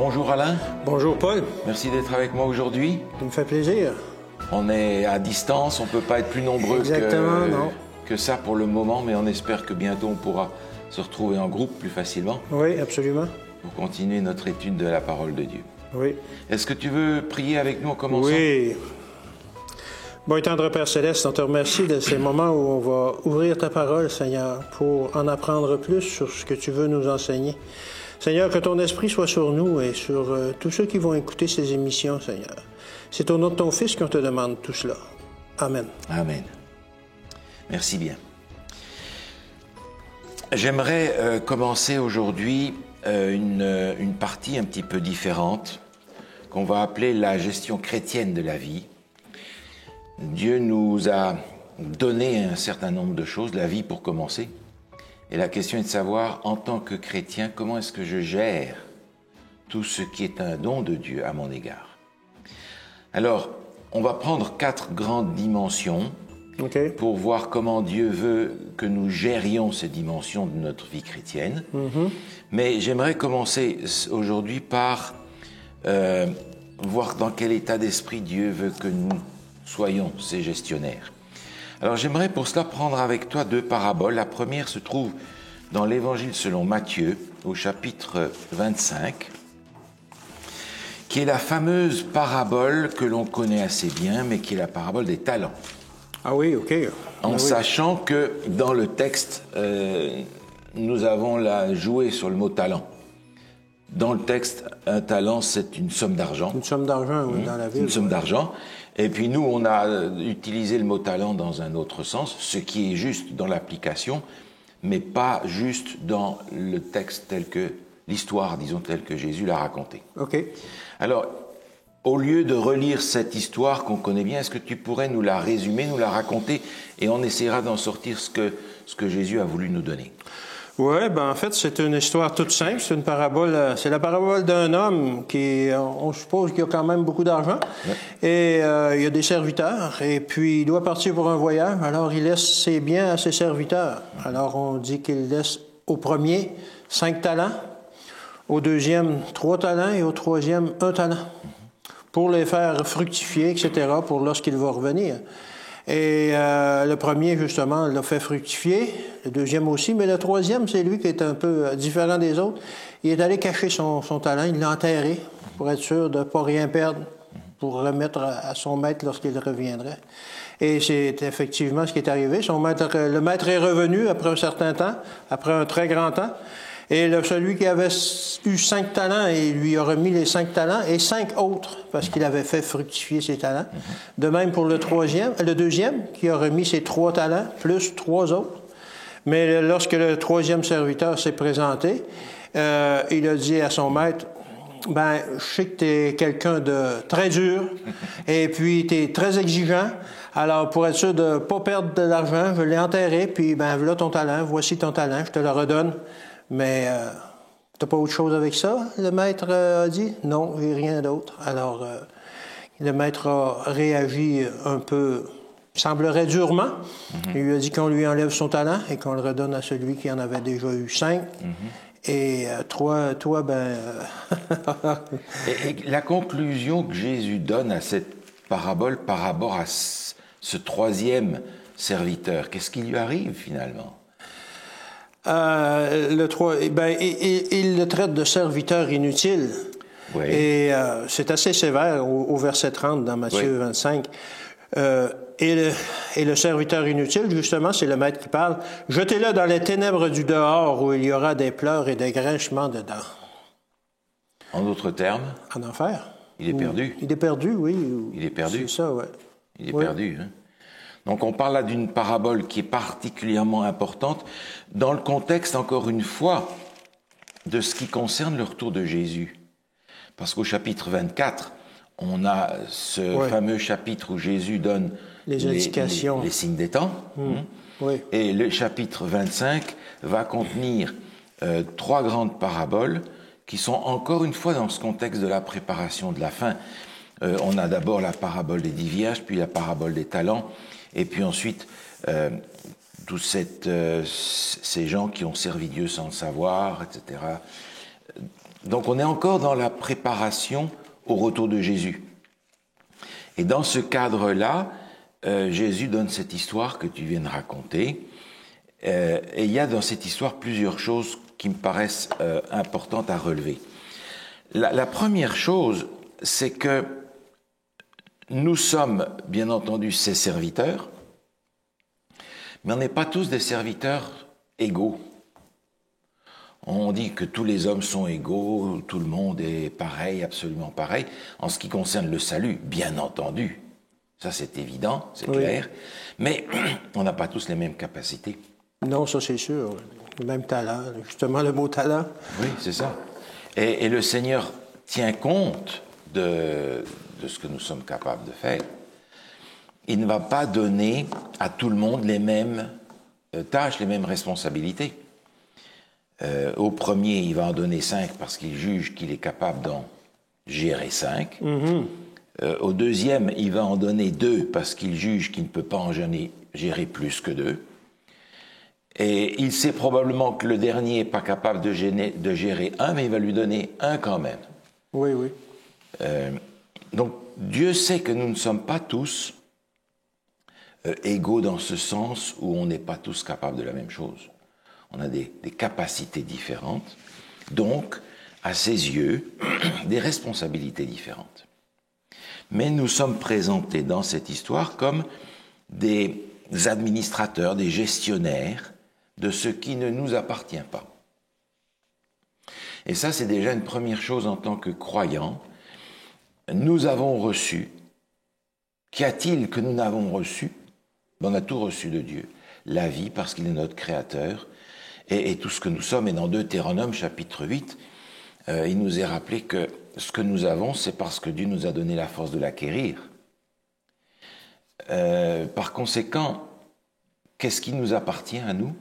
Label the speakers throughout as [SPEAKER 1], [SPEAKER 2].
[SPEAKER 1] Bonjour Alain.
[SPEAKER 2] Bonjour Paul.
[SPEAKER 1] Merci d'être avec moi aujourd'hui.
[SPEAKER 2] Ça me fait plaisir.
[SPEAKER 1] On est à distance, on ne peut pas être plus nombreux que ça pour le moment, mais on espère que bientôt on pourra se retrouver en groupe plus facilement.
[SPEAKER 2] Oui, absolument.
[SPEAKER 1] Pour continuer notre étude de la parole de Dieu.
[SPEAKER 2] Oui.
[SPEAKER 1] Est-ce que tu veux prier avec nous en commençant?
[SPEAKER 2] Oui. Bon et tendre Père Céleste, on te remercie de ces moments où on va ouvrir ta parole, Seigneur, pour en apprendre plus sur ce que tu veux nous enseigner. Seigneur, que ton esprit soit sur nous et sur tous ceux qui vont écouter ces émissions, Seigneur. C'est au nom de ton Fils qu'on te demande tout cela. Amen.
[SPEAKER 1] Amen. Merci bien. J'aimerais commencer aujourd'hui une partie un petit peu différente qu'on va appeler la gestion chrétienne de la vie. Dieu nous a donné un certain nombre de choses, la vie pour commencer. Et la question est de savoir, en tant que chrétien, comment est-ce que je gère tout ce qui est un don de Dieu à mon égard. Alors, on va prendre 4 grandes dimensions pour voir comment Dieu veut que nous gérions ces dimensions de notre vie chrétienne. Mais j'aimerais commencer aujourd'hui par voir dans quel état d'esprit Dieu veut que nous soyons ces gestionnaires. Alors j'aimerais pour cela prendre avec toi 2 paraboles. La première se trouve dans l'Évangile selon Matthieu, au chapitre 25, qui est la fameuse parabole que l'on connaît assez bien, mais qui est la parabole des talents.
[SPEAKER 2] Ah oui, OK.
[SPEAKER 1] En sachant que dans le texte, nous avons joué sur le mot talent. Dans le texte, un talent, c'est une somme d'argent.
[SPEAKER 2] Une somme d'argent, oui, dans la ville.
[SPEAKER 1] Une somme d'argent. Et puis nous, on a utilisé le mot talent dans un autre sens, ce qui est juste dans l'application, mais pas juste dans le texte tel que, l'histoire, disons, telle que Jésus l'a racontée.
[SPEAKER 2] OK.
[SPEAKER 1] Alors, au lieu de relire cette histoire qu'on connaît bien, est-ce que tu pourrais nous la résumer, nous la raconter, et on essaiera d'en sortir ce que Jésus a voulu nous donner?
[SPEAKER 2] Oui, en fait, c'est une histoire toute simple. C'est une parabole. C'est la parabole d'un homme qui, on suppose qu'il a quand même beaucoup d'argent. Ouais. Et il a des serviteurs. Et puis, il doit partir pour un voyage. Alors, il laisse ses biens à ses serviteurs. Alors, on dit qu'il laisse au premier 5 talents, au deuxième 3 talents et au troisième 1 talent. Pour les faire fructifier, etc., pour lorsqu'il va revenir. Et le premier, justement, l'a fait fructifier, le deuxième aussi, mais le troisième, c'est lui qui est un peu différent des autres. Il est allé cacher son talent, il l'a enterré pour être sûr de ne pas rien perdre, pour remettre à son maître lorsqu'il reviendrait. Et c'est effectivement ce qui est arrivé. Le maître est revenu après un certain temps, après un très grand temps. Et celui qui avait eu 5 talents, il lui a remis les 5 talents et 5 autres, parce qu'il avait fait fructifier ses talents. De même pour le deuxième, qui a remis ses 3 talents, plus 3 autres. Mais lorsque le troisième serviteur s'est présenté, il a dit à son maître, « je sais que tu es quelqu'un de très dur, et puis tu es très exigeant. Alors, pour être sûr de ne pas perdre de l'argent, je l'ai enterré, puis voilà ton talent, voici ton talent, je te le redonne. » Mais t'as pas autre chose avec ça? Le maître a dit, non, j'ai rien d'autre. Alors, le maître a réagi un peu, semblerait durement. Il lui a dit qu'on lui enlève son talent et qu'on le redonne à celui qui en avait déjà eu 5. Et toi,
[SPEAKER 1] et la conclusion que Jésus donne à cette parabole par rapport à ce troisième serviteur, qu'est-ce qui lui arrive finalement?
[SPEAKER 2] Il le traite de serviteur inutile. Oui. Et c'est assez sévère au verset 30 dans Matthieu 25. Et le serviteur inutile, justement, c'est le maître qui parle. « Jetez-le dans les ténèbres du dehors où il y aura des pleurs et des grinchements dedans. »
[SPEAKER 1] En d'autres termes?
[SPEAKER 2] En enfer.
[SPEAKER 1] Il est perdu.
[SPEAKER 2] Il est perdu, oui.
[SPEAKER 1] Il est perdu.
[SPEAKER 2] C'est ça, oui.
[SPEAKER 1] Il est perdu, hein. Donc on parle là d'une parabole qui est particulièrement importante dans le contexte, encore une fois, de ce qui concerne le retour de Jésus. Parce qu'au chapitre 24, on a ce fameux chapitre où Jésus donne
[SPEAKER 2] les indications,
[SPEAKER 1] les signes des temps.
[SPEAKER 2] Oui.
[SPEAKER 1] Et le chapitre 25 va contenir 3 grandes paraboles qui sont encore une fois dans ce contexte de la préparation de la fin. On a d'abord la parabole des 10 vierges, puis la parabole des talents, et puis ensuite tous ces gens qui ont servi Dieu sans le savoir, etc. Donc on est encore dans la préparation au retour de Jésus. Et dans ce cadre-là, Jésus donne cette histoire que tu viens de raconter. Et il y a dans cette histoire plusieurs choses qui me paraissent importantes à relever. La première chose, c'est que nous sommes, bien entendu, ses serviteurs, mais on n'est pas tous des serviteurs égaux. On dit que tous les hommes sont égaux, tout le monde est pareil, absolument pareil. En ce qui concerne le salut, bien entendu, ça c'est évident, c'est clair, mais on n'a pas tous les mêmes capacités.
[SPEAKER 2] Non, ça c'est sûr. Le même talent, justement le mot talent.
[SPEAKER 1] Oui, c'est ça. Et le Seigneur tient compte de ce que nous sommes capables de faire. Il ne va pas donner à tout le monde les mêmes tâches, les mêmes responsabilités. Au premier, il va en donner 5 parce qu'il juge qu'il est capable d'en gérer 5. Au deuxième, il va en donner 2 parce qu'il juge qu'il ne peut pas en gérer plus que 2. Et il sait probablement que le dernier n'est pas capable de gérer 1, mais il va lui donner 1 quand même.
[SPEAKER 2] Oui, oui.
[SPEAKER 1] Donc Dieu sait que nous ne sommes pas tous égaux dans ce sens où on n'est pas tous capables de la même chose. On a des capacités différentes, donc, à ses yeux, des responsabilités différentes. Mais nous sommes présentés dans cette histoire comme des administrateurs, des gestionnaires de ce qui ne nous appartient pas. Et ça, c'est déjà une première chose en tant que croyants. Nous avons reçu. Qu'y a-t-il que nous n'avons reçu? On a tout reçu de Dieu. La vie, parce qu'il est notre Créateur, et tout ce que nous sommes. Et dans Deutéronome, chapitre 8, il nous est rappelé que ce que nous avons, c'est parce que Dieu nous a donné la force de l'acquérir. Par conséquent, qu'est-ce qui nous appartient à nous?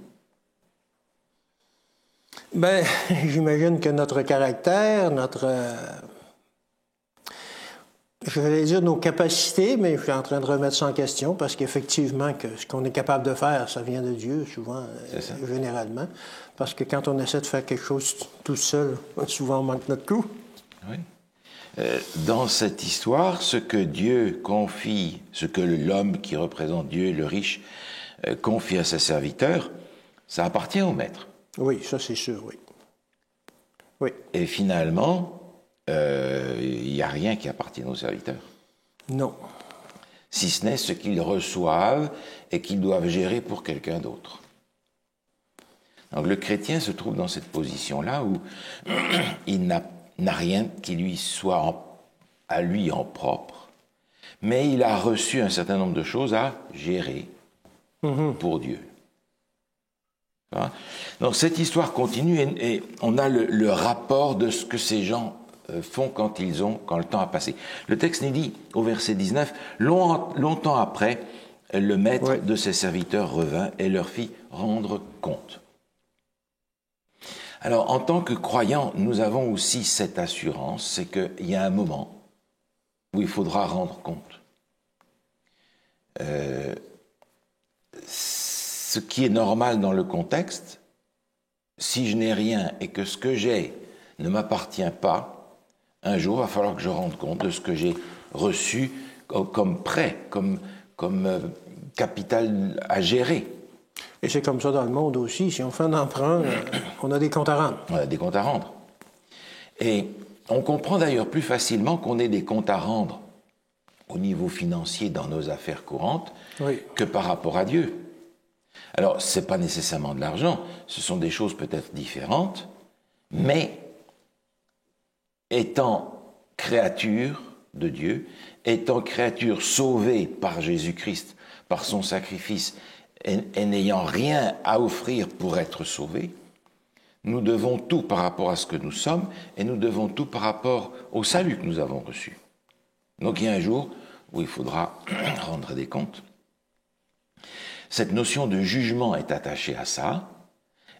[SPEAKER 2] Ben, j'imagine que notre caractère, je vais dire nos capacités, mais je suis en train de remettre ça en question parce qu'effectivement, ce qu'on est capable de faire, ça vient de Dieu, souvent, généralement. Parce que quand on essaie de faire quelque chose tout seul, souvent on manque notre coup.
[SPEAKER 1] Oui. Dans cette histoire, ce que Dieu confie, ce que l'homme qui représente Dieu, le riche, confie à ses serviteurs, ça appartient au maître.
[SPEAKER 2] Oui, ça c'est sûr, oui. Oui.
[SPEAKER 1] Et finalement, il n'y a rien qui appartient aux serviteurs.
[SPEAKER 2] Non.
[SPEAKER 1] Si ce n'est ce qu'ils reçoivent et qu'ils doivent gérer pour quelqu'un d'autre. Donc le chrétien se trouve dans cette position-là où il n'a rien qui lui soit à lui en propre, mais il a reçu un certain nombre de choses à gérer pour Dieu. Donc cette histoire continue et on a le rapport de ce que ces gens font quand le temps a passé. Le texte nous dit, au verset 19, « Longtemps après, le maître de ses serviteurs revint et leur fit rendre compte. » Alors, en tant que croyants, nous avons aussi cette assurance, c'est qu'il y a un moment où il faudra rendre compte. Ce qui est normal dans le contexte, si je n'ai rien et que ce que j'ai ne m'appartient pas, un jour, il va falloir que je rende compte de ce que j'ai reçu comme prêt, comme capital à gérer.
[SPEAKER 2] Et c'est comme ça dans le monde aussi. Si on fait un emprunt, on a des comptes à rendre.
[SPEAKER 1] On a des comptes à rendre. Et on comprend d'ailleurs plus facilement qu'on ait des comptes à rendre au niveau financier dans nos affaires courantes que par rapport à Dieu. Alors, ce n'est pas nécessairement de l'argent, ce sont des choses peut-être différentes, mais étant créature de Dieu, étant créature sauvée par Jésus-Christ, par son sacrifice, et n'ayant rien à offrir pour être sauvés, nous devons tout par rapport à ce que nous sommes et nous devons tout par rapport au salut que nous avons reçu. Donc il y a un jour où il faudra rendre des comptes. Cette notion de jugement est attachée à ça,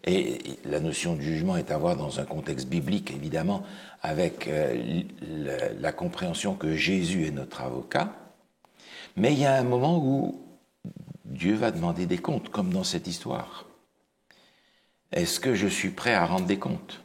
[SPEAKER 1] et la notion de jugement est à voir dans un contexte biblique, évidemment, avec la compréhension que Jésus est notre avocat, mais il y a un moment où Dieu va demander des comptes, comme dans cette histoire. Est-ce que je suis prêt à rendre des comptes?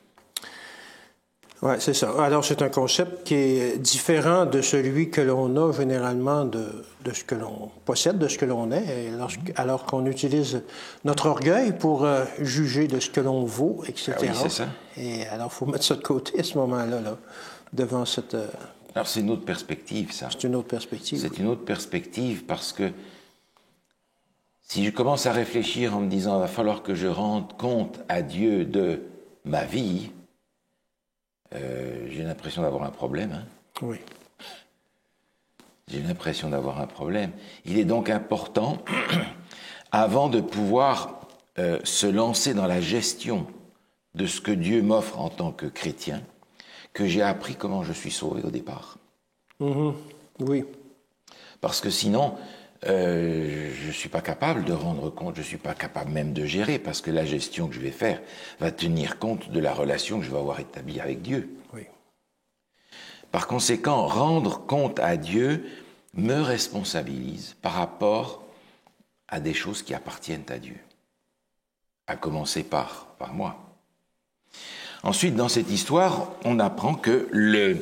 [SPEAKER 2] Oui, c'est ça. Alors, c'est un concept qui est différent de celui que l'on a généralement de ce que l'on possède, de ce que l'on est, alors qu'on utilise notre orgueil pour juger de ce que l'on vaut, etc.
[SPEAKER 1] Ah oui, c'est ça.
[SPEAKER 2] Et alors, il faut mettre ça de côté à ce moment-là, là, devant cette...
[SPEAKER 1] Alors, c'est une autre perspective, ça.
[SPEAKER 2] C'est une autre perspective.
[SPEAKER 1] C'est une autre perspective parce que si je commence à réfléchir en me disant « il va falloir que je rende compte à Dieu de ma vie », j'ai l'impression d'avoir un problème. Hein.
[SPEAKER 2] Oui.
[SPEAKER 1] J'ai l'impression d'avoir un problème. Il est donc important, avant de pouvoir se lancer dans la gestion de ce que Dieu m'offre en tant que chrétien, que j'ai appris comment je suis sauvé au départ.
[SPEAKER 2] Mm-hmm. Oui.
[SPEAKER 1] Parce que sinon, je ne suis pas capable de rendre compte, je ne suis pas capable même de gérer, parce que la gestion que je vais faire va tenir compte de la relation que je vais avoir établie avec Dieu.
[SPEAKER 2] Oui.
[SPEAKER 1] Par conséquent, rendre compte à Dieu me responsabilise par rapport à des choses qui appartiennent à Dieu, à commencer par moi. Ensuite, dans cette histoire, on apprend que le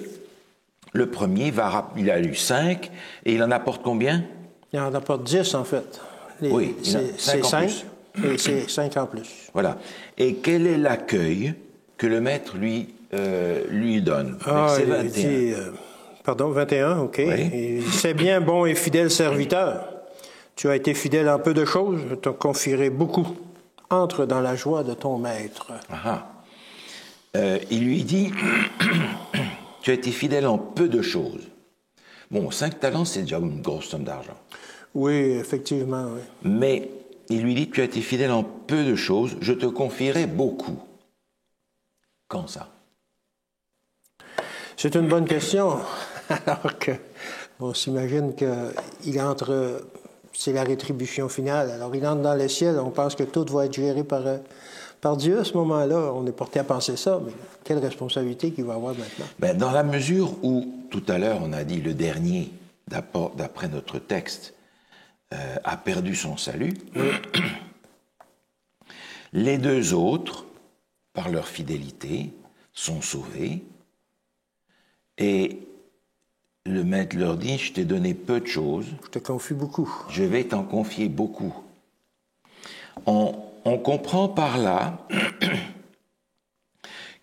[SPEAKER 1] premier, il a eu 5, et il en apporte combien?
[SPEAKER 2] Il en apporte 10, en fait.
[SPEAKER 1] Oui,
[SPEAKER 2] c'est 5, et c'est 5 en plus.
[SPEAKER 1] Voilà. Et quel est l'accueil que le maître lui donne?
[SPEAKER 2] Verset
[SPEAKER 1] 21.
[SPEAKER 2] Dit, pardon, 21, OK.
[SPEAKER 1] Oui.
[SPEAKER 2] C'est bien, bon et fidèle serviteur. Tu as été fidèle en peu de choses, je te confierai beaucoup. Entre dans la joie de ton maître.
[SPEAKER 1] Il lui dit, tu as été fidèle en peu de choses. Bon, 5 talents, c'est déjà une grosse somme d'argent.
[SPEAKER 2] Oui, effectivement, oui.
[SPEAKER 1] Mais il lui dit, tu as été fidèle en peu de choses, je te confierai beaucoup. Quand ça?
[SPEAKER 2] C'est une bonne question. Alors que, on s'imagine qu'il entre, c'est la rétribution finale. Alors, il entre dans le ciel, on pense que tout va être géré par Dieu à ce moment-là. On est porté à penser ça, mais quelle responsabilité qu'il va avoir maintenant?
[SPEAKER 1] Ben, dans la mesure où, tout à l'heure, on a dit le dernier, d'après notre texte, a perdu son salut, les deux autres, par leur fidélité, sont sauvés, et le maître leur dit, je t'ai donné peu de choses.
[SPEAKER 2] Je te confie beaucoup.
[SPEAKER 1] Je vais t'en confier beaucoup. On comprend par là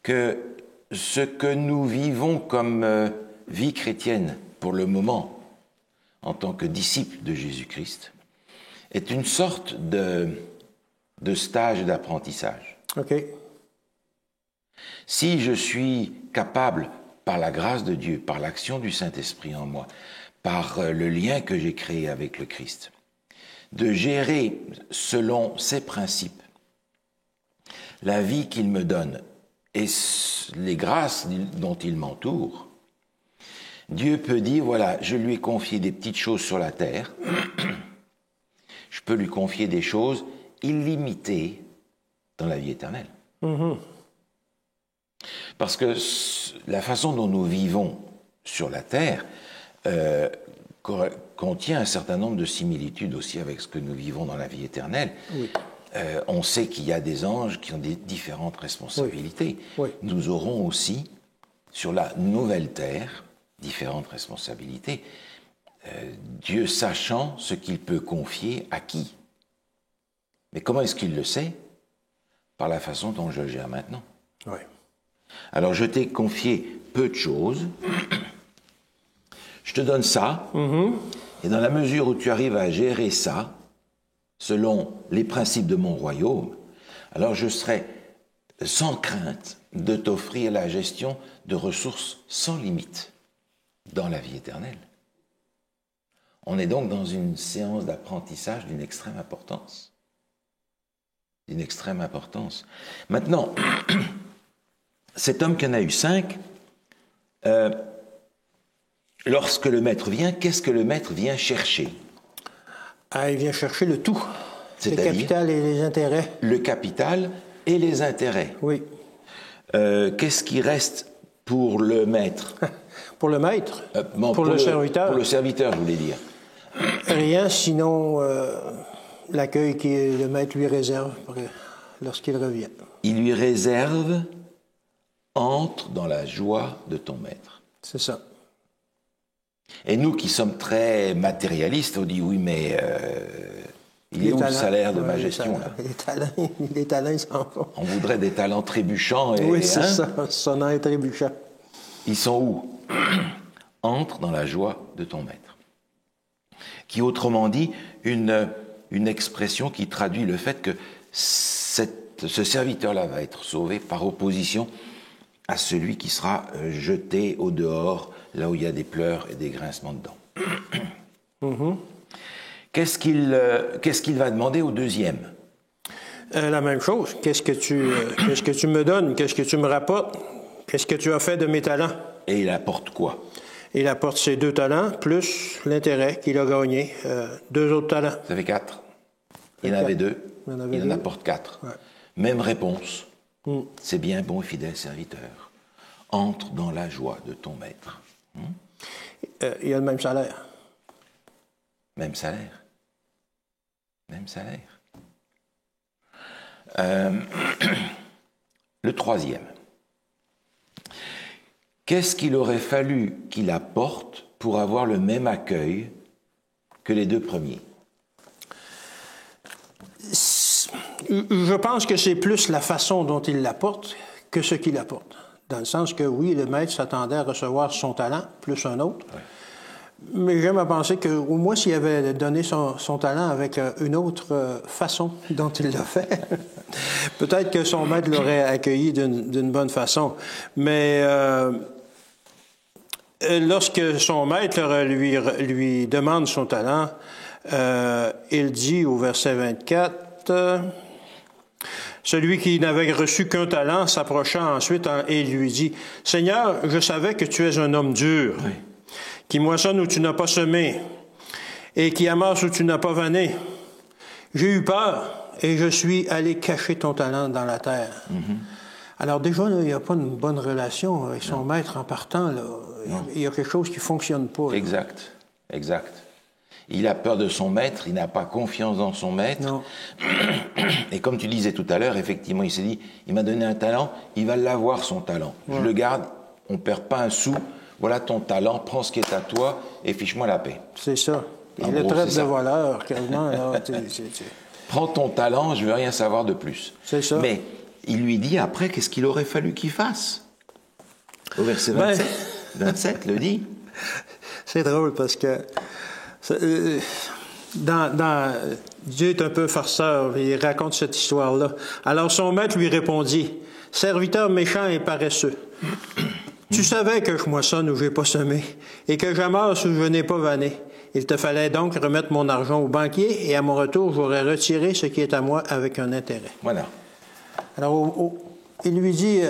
[SPEAKER 1] que ce que nous vivons comme vie chrétienne pour le moment, en tant que disciples de Jésus-Christ, est une sorte de stage d'apprentissage.
[SPEAKER 2] OK.
[SPEAKER 1] Si je suis capable, par la grâce de Dieu, par l'action du Saint-Esprit en moi, par le lien que j'ai créé avec le Christ, de gérer selon ses principes la vie qu'il me donne et les grâces dont il m'entoure, Dieu peut dire, voilà, je lui ai confié des petites choses sur la terre, je peux lui confier des choses illimitées dans la vie éternelle.
[SPEAKER 2] Mm-hmm.
[SPEAKER 1] Parce que la façon dont nous vivons sur la terre contient un certain nombre de similitudes aussi avec ce que nous vivons dans la vie éternelle.
[SPEAKER 2] Oui.
[SPEAKER 1] On sait qu'il y a des anges qui ont des différentes responsabilités.
[SPEAKER 2] Oui. Oui.
[SPEAKER 1] Nous aurons aussi, sur la nouvelle terre, différentes responsabilités. Dieu sachant ce qu'il peut confier à qui. Mais comment est-ce qu'il le sait? Par la façon dont je le gère maintenant.
[SPEAKER 2] Oui.
[SPEAKER 1] Alors, je t'ai confié peu de choses. Je te donne ça.
[SPEAKER 2] Mm-hmm.
[SPEAKER 1] Et dans la mesure où tu arrives à gérer ça, selon les principes de mon royaume, alors je serai sans crainte de t'offrir la gestion de ressources sans limite dans la vie éternelle. On est donc dans une séance d'apprentissage d'une extrême importance. D'une extrême importance. Maintenant, cet homme qui en a eu 5, lorsque le maître vient, qu'est-ce que le maître vient chercher?
[SPEAKER 2] Ah, il vient chercher le tout. Le
[SPEAKER 1] C'est-à-dire
[SPEAKER 2] capital et les intérêts.
[SPEAKER 1] Le capital et les intérêts.
[SPEAKER 2] Oui.
[SPEAKER 1] Qu'est-ce qui reste pour le maître?
[SPEAKER 2] Pour le maître?
[SPEAKER 1] Bon,
[SPEAKER 2] pour le serviteur?
[SPEAKER 1] Pour le serviteur, je voulais dire.
[SPEAKER 2] Rien, sinon l'accueil que le maître lui réserve lorsqu'il revient.
[SPEAKER 1] Il lui réserve entre dans la joie de ton maître.
[SPEAKER 2] C'est ça.
[SPEAKER 1] Et nous qui sommes très matérialistes, on dit oui, mais il est où le salaire de ma gestion là?
[SPEAKER 2] Les talents, ils s'en vont.
[SPEAKER 1] On voudrait des talents trébuchants.
[SPEAKER 2] Oui, c'est ça, sonnant et trébuchant.
[SPEAKER 1] Ils sont où? Entre dans la joie de ton maître. Qui, autrement dit, une expression qui traduit le fait que ce serviteur-là va être sauvé par opposition à celui qui sera jeté au dehors, là où il y a des pleurs et des grincements de dents. Qu'est-ce qu'il va demander au deuxième?
[SPEAKER 2] La même chose. Qu'est-ce que tu me donnes? Qu'est-ce que tu me rapportes? Qu'est-ce que tu as fait de mes talents?
[SPEAKER 1] Et il apporte quoi?
[SPEAKER 2] Il apporte ses 2 talents, plus l'intérêt qu'il a gagné, 2 autres talents.
[SPEAKER 1] Ça fait 4. Il en avait 2. Il en apporte 4. Ouais. Même réponse. C'est bien, bon et fidèle serviteur. Entre dans la joie de ton maître.
[SPEAKER 2] Il a le même salaire.
[SPEAKER 1] Même salaire. Même salaire. Le troisième. Qu'est-ce qu'il aurait fallu qu'il apporte pour avoir le même accueil que les 2 premiers?
[SPEAKER 2] Je pense que c'est plus la façon dont il l'apporte que ce qu'il apporte. Dans le sens que, oui, le maître s'attendait à recevoir son talent, plus un autre. Ouais. Mais j'aime à penser qu'au moins, s'il avait donné son talent avec une autre façon dont il l'a fait, peut-être que son maître l'aurait accueilli d'une bonne façon. Mais lorsque son maître lui demande son talent, il dit au verset 24... Celui qui n'avait reçu qu'un talent s'approcha ensuite et lui dit, « Seigneur, je savais que tu es un homme dur, oui, qui moissonne où tu n'as pas semé, et qui amasse où tu n'as pas vanné. J'ai eu peur, et je suis allé cacher ton talent dans la terre. Alors déjà, là, il n'y a pas une bonne relation avec son maître en partant. Là. Il y a quelque chose qui ne fonctionne pas. Là.
[SPEAKER 1] Exact, exact. Il a peur de son maître, il n'a pas confiance dans son maître.
[SPEAKER 2] Non.
[SPEAKER 1] Et comme tu disais tout à l'heure, effectivement, il s'est dit, il m'a donné un talent, il va l'avoir son talent. Ouais. Je le garde, on ne perd pas un sou, voilà ton talent, prends ce qui est à toi et fiche-moi la paix.
[SPEAKER 2] C'est ça. Il le traite de voleur, quasiment.
[SPEAKER 1] Prends ton talent, je ne veux rien savoir de plus.
[SPEAKER 2] C'est ça.
[SPEAKER 1] Mais il lui dit après, qu'est-ce qu'il aurait fallu qu'il fasse? Au verset 27, 27 le dit.
[SPEAKER 2] C'est drôle parce que Dieu est un peu farceur, il raconte cette histoire-là. Alors son maître lui répondit, « Serviteur méchant et paresseux, tu savais que je moissonne où je n'ai pas semé, et que j'amasse où je n'ai pas vanné. Il te fallait donc remettre mon argent au banquier, et à mon retour, j'aurais retiré ce qui est à moi avec un intérêt. »
[SPEAKER 1] Voilà.
[SPEAKER 2] Alors, il lui dit,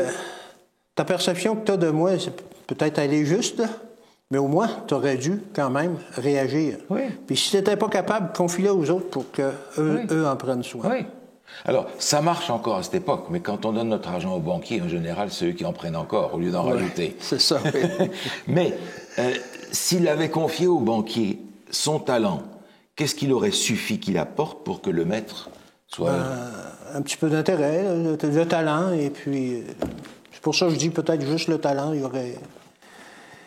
[SPEAKER 2] « Ta perception que tu as de moi, c'est peut-être elle est juste, là. Mais au moins, tu aurais dû quand même réagir.
[SPEAKER 1] Oui.
[SPEAKER 2] Puis si tu n'étais pas capable, confie-le aux autres pour qu'eux en prennent soin. »
[SPEAKER 1] Oui. Alors, ça marche encore à cette époque, mais quand on donne notre argent aux banquiers, en général, c'est eux qui en prennent encore, au lieu d'en rajouter.
[SPEAKER 2] C'est ça, oui.
[SPEAKER 1] Mais s'il avait confié au banquier son talent, qu'est-ce qu'il aurait suffi qu'il apporte pour que le maître soit...
[SPEAKER 2] un petit peu d'intérêt, le talent, et puis... c'est pour ça que je dis peut-être juste le talent, il y aurait...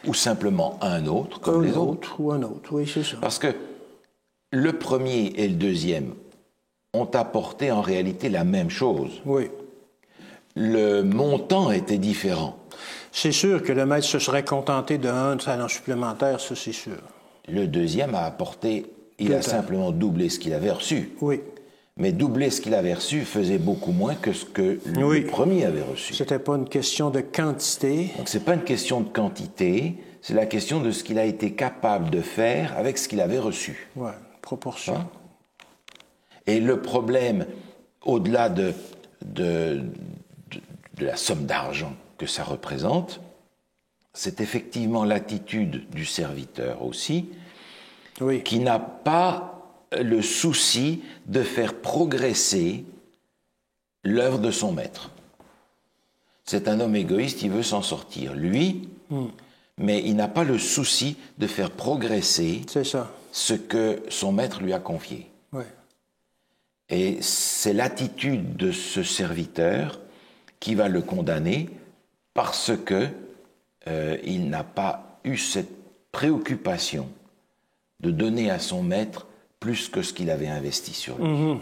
[SPEAKER 1] Ou simplement un autre, comme les autres.
[SPEAKER 2] Ou un autre, oui, c'est ça.
[SPEAKER 1] Parce que le premier et le deuxième ont apporté en réalité la même chose.
[SPEAKER 2] Oui.
[SPEAKER 1] Le montant était différent.
[SPEAKER 2] C'est sûr que le maître se serait contenté d'un talent supplémentaire, ça c'est sûr.
[SPEAKER 1] Le deuxième a apporté, il a simplement doublé ce qu'il avait reçu.
[SPEAKER 2] Oui.
[SPEAKER 1] Mais doubler ce qu'il avait reçu faisait beaucoup moins que ce que le premier avait reçu.
[SPEAKER 2] C'était pas une question de quantité.
[SPEAKER 1] Donc c'est pas une question de quantité, c'est la question de ce qu'il a été capable de faire avec ce qu'il avait reçu.
[SPEAKER 2] Oui, proportion. Hein?
[SPEAKER 1] Et le problème, au-delà de la somme d'argent que ça représente, c'est effectivement l'attitude du serviteur aussi, qui n'a pas le souci de faire progresser l'œuvre de son maître. C'est un homme égoïste, il veut s'en sortir, lui, mais il n'a pas le souci de faire progresser ce que son maître lui a confié.
[SPEAKER 2] Ouais.
[SPEAKER 1] Et c'est l'attitude de ce serviteur qui va le condamner parce que il n'a pas eu cette préoccupation de donner à son maître plus que ce qu'il avait investi sur lui. Mm-hmm.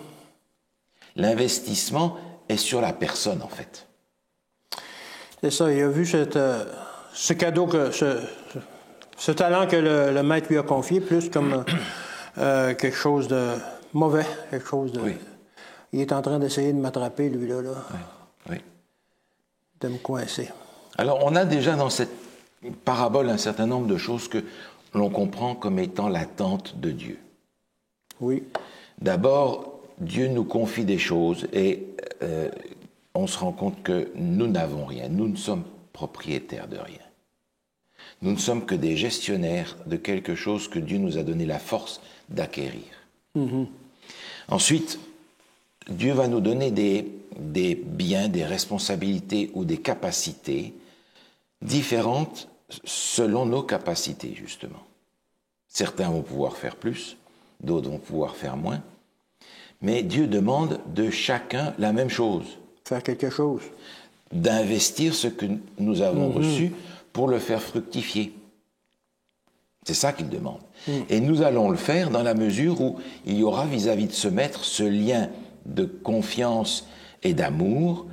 [SPEAKER 1] L'investissement est sur la personne, en fait.
[SPEAKER 2] C'est ça, il a vu ce cadeau, ce talent que le maître lui a confié, plus comme quelque chose de mauvais, quelque chose de... Oui. Il est en train d'essayer de m'attraper, lui, là.
[SPEAKER 1] Oui. Oui.
[SPEAKER 2] De me coincer.
[SPEAKER 1] Alors, on a déjà dans cette parabole un certain nombre de choses que l'on comprend comme étant l'attente de Dieu.
[SPEAKER 2] Oui.
[SPEAKER 1] D'abord, Dieu nous confie des choses et on se rend compte que nous n'avons rien. Nous ne sommes propriétaires de rien. Nous ne sommes que des gestionnaires de quelque chose que Dieu nous a donné la force d'acquérir. Mm-hmm. Ensuite, Dieu va nous donner des biens, des responsabilités ou des capacités différentes selon nos capacités, justement. Certains vont pouvoir faire plus, d'autres vont pouvoir faire moins. Mais Dieu demande de chacun la même chose.
[SPEAKER 2] Faire quelque chose.
[SPEAKER 1] D'investir ce que nous avons reçu pour le faire fructifier. C'est ça qu'il demande. Et nous allons le faire dans la mesure où il y aura vis-à-vis de ce maître ce lien de confiance et d'amour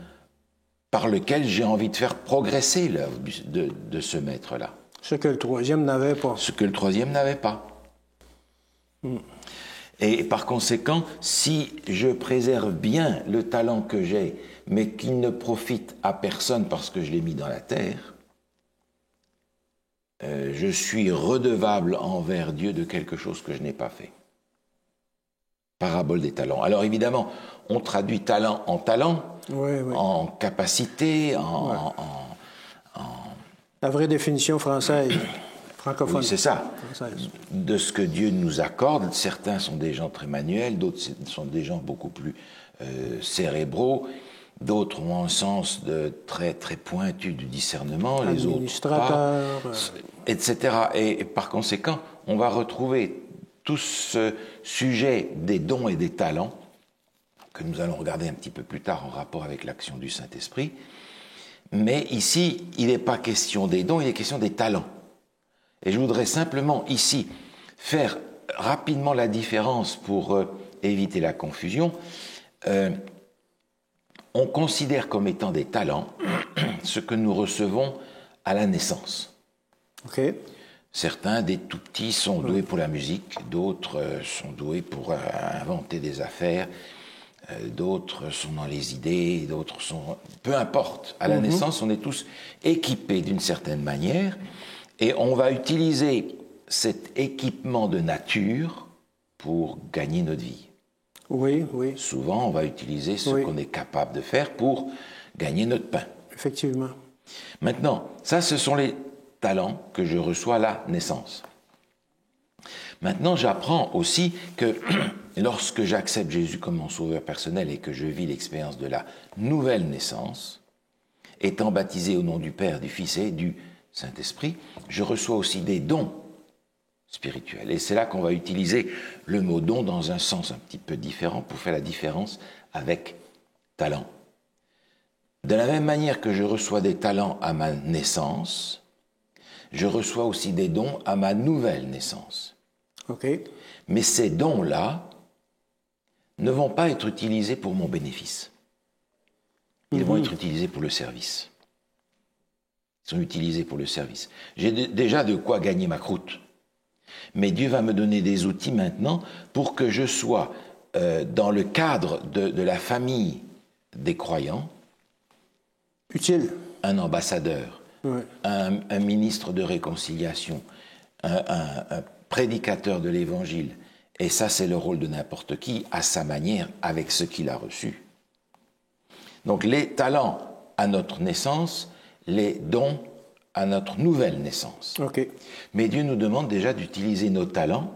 [SPEAKER 1] par lequel j'ai envie de faire progresser l'œuvre de ce maître-là.
[SPEAKER 2] Ce que le troisième n'avait pas.
[SPEAKER 1] Ce que le troisième n'avait pas. Et par conséquent, si je préserve bien le talent que j'ai, mais qu'il ne profite à personne parce que je l'ai mis dans la terre, je suis redevable envers Dieu de quelque chose que je n'ai pas fait. Parabole des talents. Alors évidemment, on traduit talent en talent, oui. En capacité, en...
[SPEAKER 2] La vraie définition française, francophone.
[SPEAKER 1] Oui, c'est ça. Française. De ce que Dieu nous accorde, certains sont des gens très manuels, d'autres sont des gens beaucoup plus cérébraux, d'autres ont un sens très, très pointu du discernement, les autres pas, etc. Et par conséquent, on va retrouver tout ce sujet des dons et des talents, que nous allons regarder un petit peu plus tard en rapport avec l'action du Saint-Esprit. Mais ici, il n'est pas question des dons, il est question des talents. Et je voudrais simplement ici faire rapidement la différence pour éviter la confusion. On considère comme étant des talents ce que nous recevons à la naissance.
[SPEAKER 2] Okay.
[SPEAKER 1] Certains, des tout petits, sont doués pour la musique, d'autres sont doués pour inventer des affaires, d'autres sont dans les idées, d'autres sont... Peu importe, à la naissance, on est tous équipés d'une certaine manière, et on va utiliser cet équipement de nature pour gagner notre vie.
[SPEAKER 2] Oui, oui.
[SPEAKER 1] Souvent, on va utiliser ce qu'on est capable de faire pour gagner notre pain.
[SPEAKER 2] Effectivement.
[SPEAKER 1] Maintenant, ça, ce sont les talents que je reçois à la naissance. Maintenant, j'apprends aussi que lorsque j'accepte Jésus comme mon sauveur personnel et que je vis l'expérience de la nouvelle naissance, étant baptisé au nom du Père, du Fils et du Saint-Esprit, je reçois aussi des dons spirituels. Et c'est là qu'on va utiliser le mot don dans un sens un petit peu différent pour faire la différence avec talent. De la même manière que je reçois des talents à ma naissance, je reçois aussi des dons à ma nouvelle naissance.
[SPEAKER 2] Okay.
[SPEAKER 1] Mais ces dons-là ne vont pas être utilisés pour mon bénéfice. Ils vont être utilisés pour le service. Ils sont utilisés pour le service. J'ai déjà de quoi gagner ma croûte. Mais Dieu va me donner des outils maintenant pour que je sois dans le cadre de la famille des croyants.
[SPEAKER 2] Utile.
[SPEAKER 1] Un ambassadeur, un ministre de réconciliation, un prédicateur de l'Évangile. Et ça, c'est le rôle de n'importe qui, à sa manière, avec ce qu'il a reçu. Donc les talents à notre naissance, les dons à notre nouvelle naissance.
[SPEAKER 2] Okay.
[SPEAKER 1] Mais Dieu nous demande déjà d'utiliser nos talents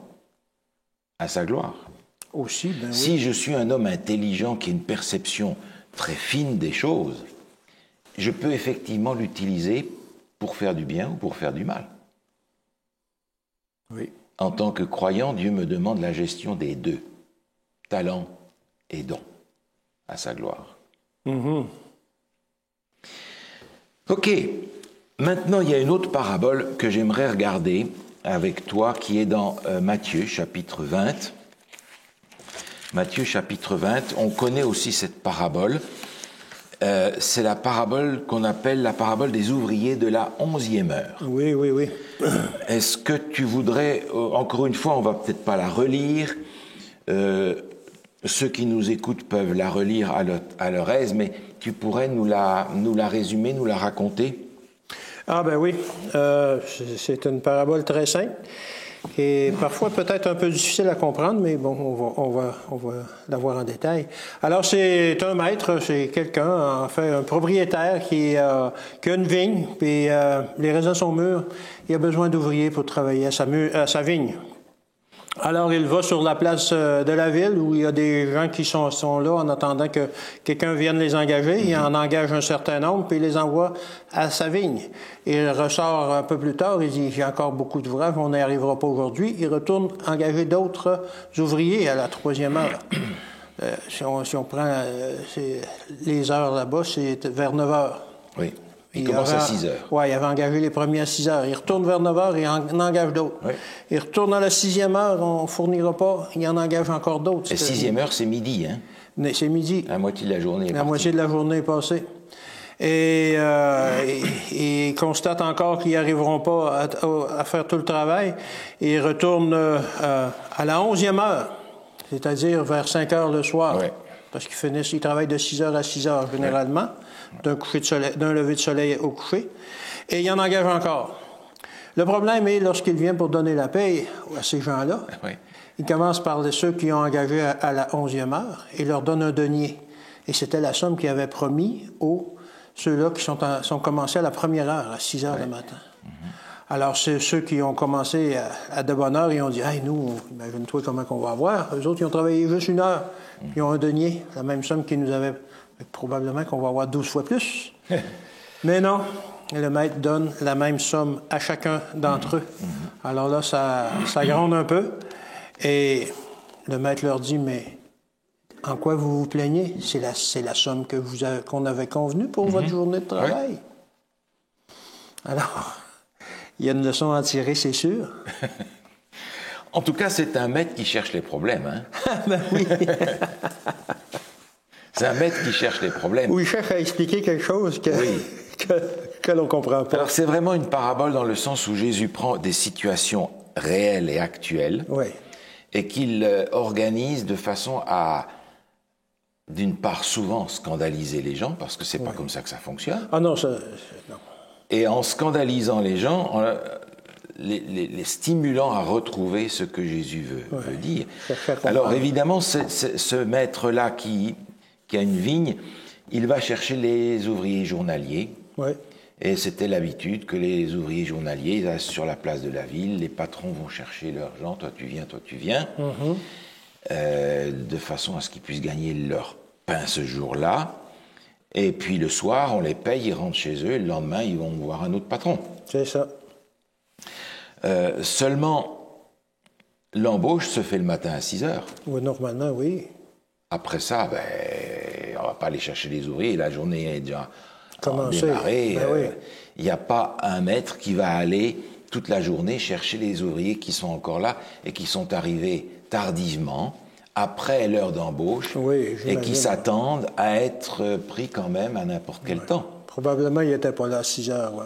[SPEAKER 1] à sa gloire.
[SPEAKER 2] Aussi, ben
[SPEAKER 1] si je suis un homme intelligent qui a une perception très fine des choses, je peux effectivement l'utiliser pour faire du bien ou pour faire du mal.
[SPEAKER 2] Oui.
[SPEAKER 1] En tant que croyant, Dieu me demande la gestion des deux, talents et dons, à sa gloire. Ok, maintenant il y a une autre parabole que j'aimerais regarder avec toi qui est dans Matthieu chapitre 20. Matthieu chapitre 20, on connaît aussi cette parabole. C'est la parabole qu'on appelle la parabole des ouvriers de la 11e heure.
[SPEAKER 2] Oui, oui, oui.
[SPEAKER 1] Est-ce que tu voudrais, encore une fois, on va peut-être pas la relire, ceux qui nous écoutent peuvent la relire à leur aise, mais tu pourrais nous la résumer, nous la raconter?
[SPEAKER 2] Ah ben oui, c'est une parabole très simple et parfois peut-être un peu difficile à comprendre, mais bon, on va la voir en détail. Alors c'est un maître, c'est quelqu'un, en fait un propriétaire qui a une vigne, puis les raisins sont mûrs, il a besoin d'ouvriers pour travailler à sa vigne. Alors, il va sur la place de la ville où il y a des gens qui sont là en attendant que quelqu'un vienne les engager. Il en engage un certain nombre, puis il les envoie à sa vigne. Il ressort un peu plus tard, il dit, j'ai encore beaucoup d'ouvrages, on n'y arrivera pas aujourd'hui. Il retourne engager d'autres ouvriers à la 3e heure. Si on prend les heures là-bas, c'est vers 9 heures.
[SPEAKER 1] Oui. Il commence à 6 heures.
[SPEAKER 2] Oui, il avait engagé les premiers à 6 heures. Il retourne vers 9 heures et il en engage d'autres. Oui. Il retourne à la 6e heure, on ne fournira pas, il en engage encore d'autres.
[SPEAKER 1] La 6e heure, c'est midi, hein?
[SPEAKER 2] C'est midi.
[SPEAKER 1] La moitié de la journée est
[SPEAKER 2] La moitié de la journée est passée. Et il constate encore qu'ils n'arriveront pas à faire tout le travail. Et il retourne à la 11e heure, c'est-à-dire vers 5 heures le soir. Oui. Parce qu'ils travaillent de 6 heures à 6 heures généralement. Oui. D'un lever de soleil au coucher, et il en engage encore. Le problème est, lorsqu'il vient pour donner la paye à ces gens-là, oui. Il commence par ceux qui ont engagé à la 11e heure et leur donne un denier. Et c'était la somme qu'il avait promis ceux-là qui sont commencés à la 1e heure, à 6 heures oui. Le matin. Mm-hmm. Alors, c'est ceux qui ont commencé à de bonne heure, ils ont dit, « Hey, nous, imagine-toi comment on va avoir. » Eux autres, ils ont travaillé juste 1 heure, puis ils ont un denier, la même somme qu'ils nous avaient. Probablement qu'on va avoir 12 fois plus. Mais non, le maître donne la même somme à chacun d'entre eux. Alors là, ça gronde un peu. Et le maître leur dit, mais en quoi vous vous plaignez? C'est la somme qu'on avait convenue pour votre journée de travail. Oui. Alors, il y a une leçon à tirer, c'est sûr.
[SPEAKER 1] En tout cas, c'est un maître qui cherche les problèmes. Hein?
[SPEAKER 2] Ben oui.
[SPEAKER 1] C'est un maître qui cherche les problèmes.
[SPEAKER 2] Ou il cherche à expliquer quelque chose que l'on ne comprend pas.
[SPEAKER 1] Alors c'est vraiment une parabole dans le sens où Jésus prend des situations réelles et actuelles oui. Et qu'il organise de façon à, d'une part, souvent scandaliser les gens, parce que c'est pas comme ça que ça fonctionne.
[SPEAKER 2] Ah non, non.
[SPEAKER 1] Et en scandalisant les gens, les stimulant à retrouver ce que Jésus veut dire. Alors évidemment, ce maître-là qui a une vigne, il va chercher les ouvriers journaliers. Oui. Et c'était l'habitude que les ouvriers journaliers restent sur la place de la ville, les patrons vont chercher leurs gens, toi tu viens, de façon à ce qu'ils puissent gagner leur pain ce jour-là. Et puis le soir, on les paye, ils rentrent chez eux, et le lendemain, ils vont voir un autre patron.
[SPEAKER 2] C'est ça.
[SPEAKER 1] Seulement, l'embauche se fait le matin à 6 heures.
[SPEAKER 2] Oui, normalement, oui.
[SPEAKER 1] Après ça, on ne va pas aller chercher les ouvriers, la journée est déjà démarrée. Il n'y a pas un maître qui va aller toute la journée chercher les ouvriers qui sont encore là et qui sont arrivés tardivement, après l'heure d'embauche, et qui s'attendent à être pris quand même à n'importe quel temps.
[SPEAKER 2] Probablement, ils n'étaient pas là à 6 heures. Ouais.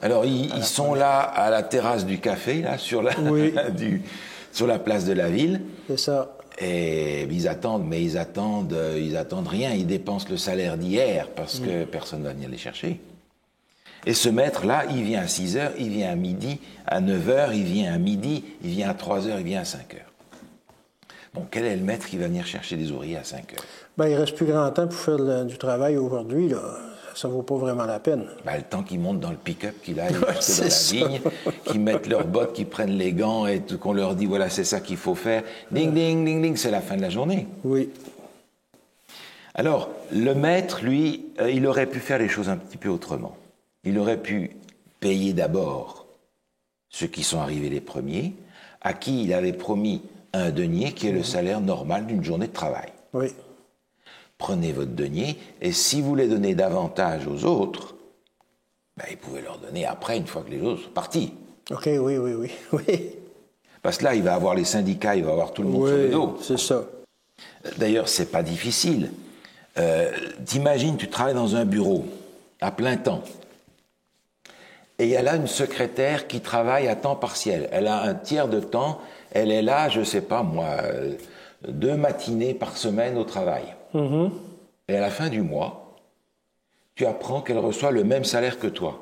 [SPEAKER 1] Alors, ils sont là à la terrasse du café, là, sur la place de la ville.
[SPEAKER 2] C'est ça.
[SPEAKER 1] Et ils attendent rien. Ils dépensent le salaire d'hier parce que personne ne va venir les chercher. Et ce maître-là, il vient à 6 heures, il vient à midi, à 9 heures, il vient à midi, il vient à 3 heures, il vient à 5 heures. Bon, quel est le maître qui va venir chercher des ouvriers à 5 heures?
[SPEAKER 2] Ben, il reste plus grand temps pour faire du travail aujourd'hui, là. Ça vaut pas vraiment la peine.
[SPEAKER 1] Ben, le temps qu'ils montent dans le pick-up, qu'ils aillent jusque dans la vigne, qu'ils mettent leurs bottes, qu'ils prennent les gants et qu'on leur dit, voilà, c'est ça qu'il faut faire. Ding, ding, ding, ding, c'est la fin de la journée.
[SPEAKER 2] Oui.
[SPEAKER 1] Alors, le maître, lui, il aurait pu faire les choses un petit peu autrement. Il aurait pu payer d'abord ceux qui sont arrivés les premiers, à qui il avait promis un denier qui est le salaire normal d'une journée de travail.
[SPEAKER 2] Oui.
[SPEAKER 1] Prenez votre denier, et si vous voulez donner davantage aux autres, Ben, il pouvait leur donner après, une fois que les autres sont partis.
[SPEAKER 2] OK, oui, oui, oui, oui.
[SPEAKER 1] Parce que là, il va avoir les syndicats, il va avoir tout le monde
[SPEAKER 2] Oui,
[SPEAKER 1] sur le dos.
[SPEAKER 2] c'est ça.
[SPEAKER 1] D'ailleurs, c'est pas difficile. T'imagines, tu travailles dans un bureau à plein temps. Et il y a là une secrétaire qui travaille à temps partiel. Elle a un tiers de temps. Elle est là, je sais pas moi, 2 matinées par semaine au travail.
[SPEAKER 2] Mhm.
[SPEAKER 1] Et à la fin du mois, tu apprends qu'elle reçoit le même salaire que toi.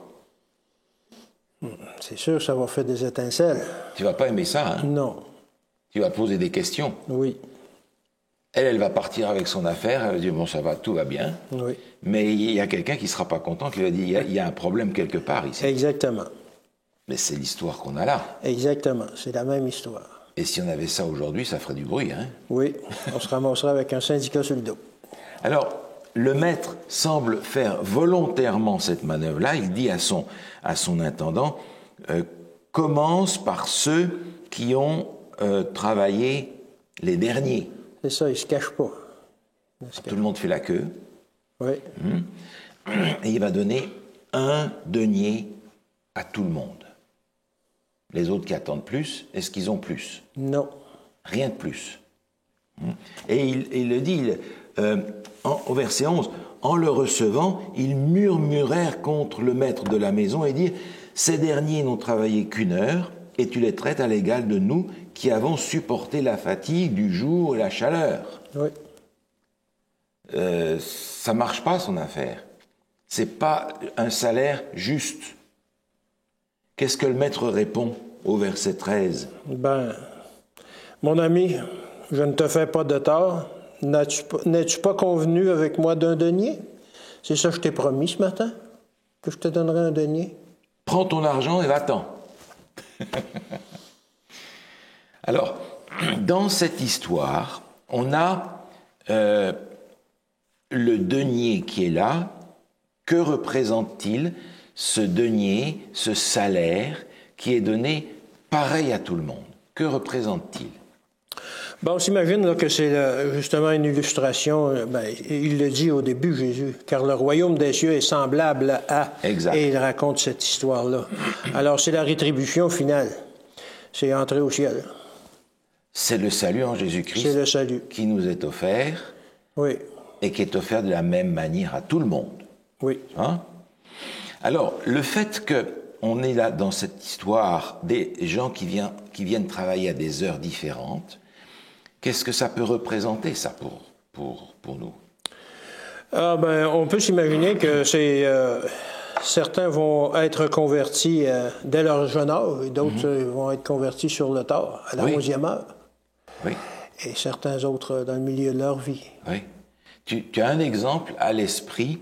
[SPEAKER 2] C'est sûr, ça va faire des étincelles.
[SPEAKER 1] Tu vas pas aimer ça, hein?
[SPEAKER 2] Non.
[SPEAKER 1] Tu vas te poser des questions.
[SPEAKER 2] Oui.
[SPEAKER 1] Elle va partir avec son affaire, elle va dire, bon, ça va, tout va bien.
[SPEAKER 2] Oui.
[SPEAKER 1] Mais il y a quelqu'un qui sera pas content, qui va dire, il y a un problème quelque part ici.
[SPEAKER 2] Exactement.
[SPEAKER 1] Mais c'est l'histoire qu'on a là.
[SPEAKER 2] Exactement. C'est la même histoire.
[SPEAKER 1] Et si on avait ça aujourd'hui, ça ferait du bruit, hein?
[SPEAKER 2] Oui. On se ramasserait avec un syndicat sur le dos.
[SPEAKER 1] Alors, le maître semble faire volontairement cette manœuvre-là. Il dit à son intendant, commence par ceux qui ont travaillé les derniers.
[SPEAKER 2] C'est ça, il se cache pas.
[SPEAKER 1] Tout le monde fait la queue.
[SPEAKER 2] Oui.
[SPEAKER 1] Et il va donner 1 denier à tout le monde. Les autres qui attendent plus, est-ce qu'ils ont plus?
[SPEAKER 2] Non.
[SPEAKER 1] Rien de plus. Et il le dit au verset 11, en le recevant, ils murmurèrent contre le maître de la maison et dirent, ces derniers n'ont travaillé qu'1 heure, et tu les traites à l'égal de nous qui avons supporté la fatigue du jour et la chaleur.
[SPEAKER 2] Oui.
[SPEAKER 1] Ça marche pas son affaire. C'est pas un salaire juste. Qu'est-ce que le maître répond au verset 13?
[SPEAKER 2] Ben, mon ami, je ne te fais pas de tort. N'es-tu pas convenu avec moi d'1 denier? C'est ça que je t'ai promis ce matin, que je te donnerai 1 denier.
[SPEAKER 1] Prends ton argent et va-t'en. Alors, dans cette histoire, on a le denier qui est là. Que représente-t-il, ce denier, ce salaire qui est donné pareil à tout le monde? Que représente-t-il?
[SPEAKER 2] Bon, on s'imagine là, que c'est justement une illustration, il le dit au début, Jésus, car le royaume des cieux est semblable à...
[SPEAKER 1] Exact.
[SPEAKER 2] Et il raconte cette histoire-là. Alors, c'est la rétribution finale. C'est entrer au ciel.
[SPEAKER 1] C'est le salut en Jésus-Christ.
[SPEAKER 2] C'est le salut.
[SPEAKER 1] Qui nous est offert.
[SPEAKER 2] Oui.
[SPEAKER 1] Et qui est offert de la même manière à tout le monde.
[SPEAKER 2] Oui.
[SPEAKER 1] Hein? Alors, le fait qu'on est là dans cette histoire des gens qui viennent travailler à des heures différentes, qu'est-ce que ça peut représenter, ça, pour nous?
[SPEAKER 2] Ah, ben, on peut s'imaginer que certains vont être convertis dès leur jeune âge, et d'autres vont être convertis sur le tard, à la 11e heure.
[SPEAKER 1] Oui.
[SPEAKER 2] Et certains autres dans le milieu de leur vie.
[SPEAKER 1] Oui. Tu as un exemple à l'esprit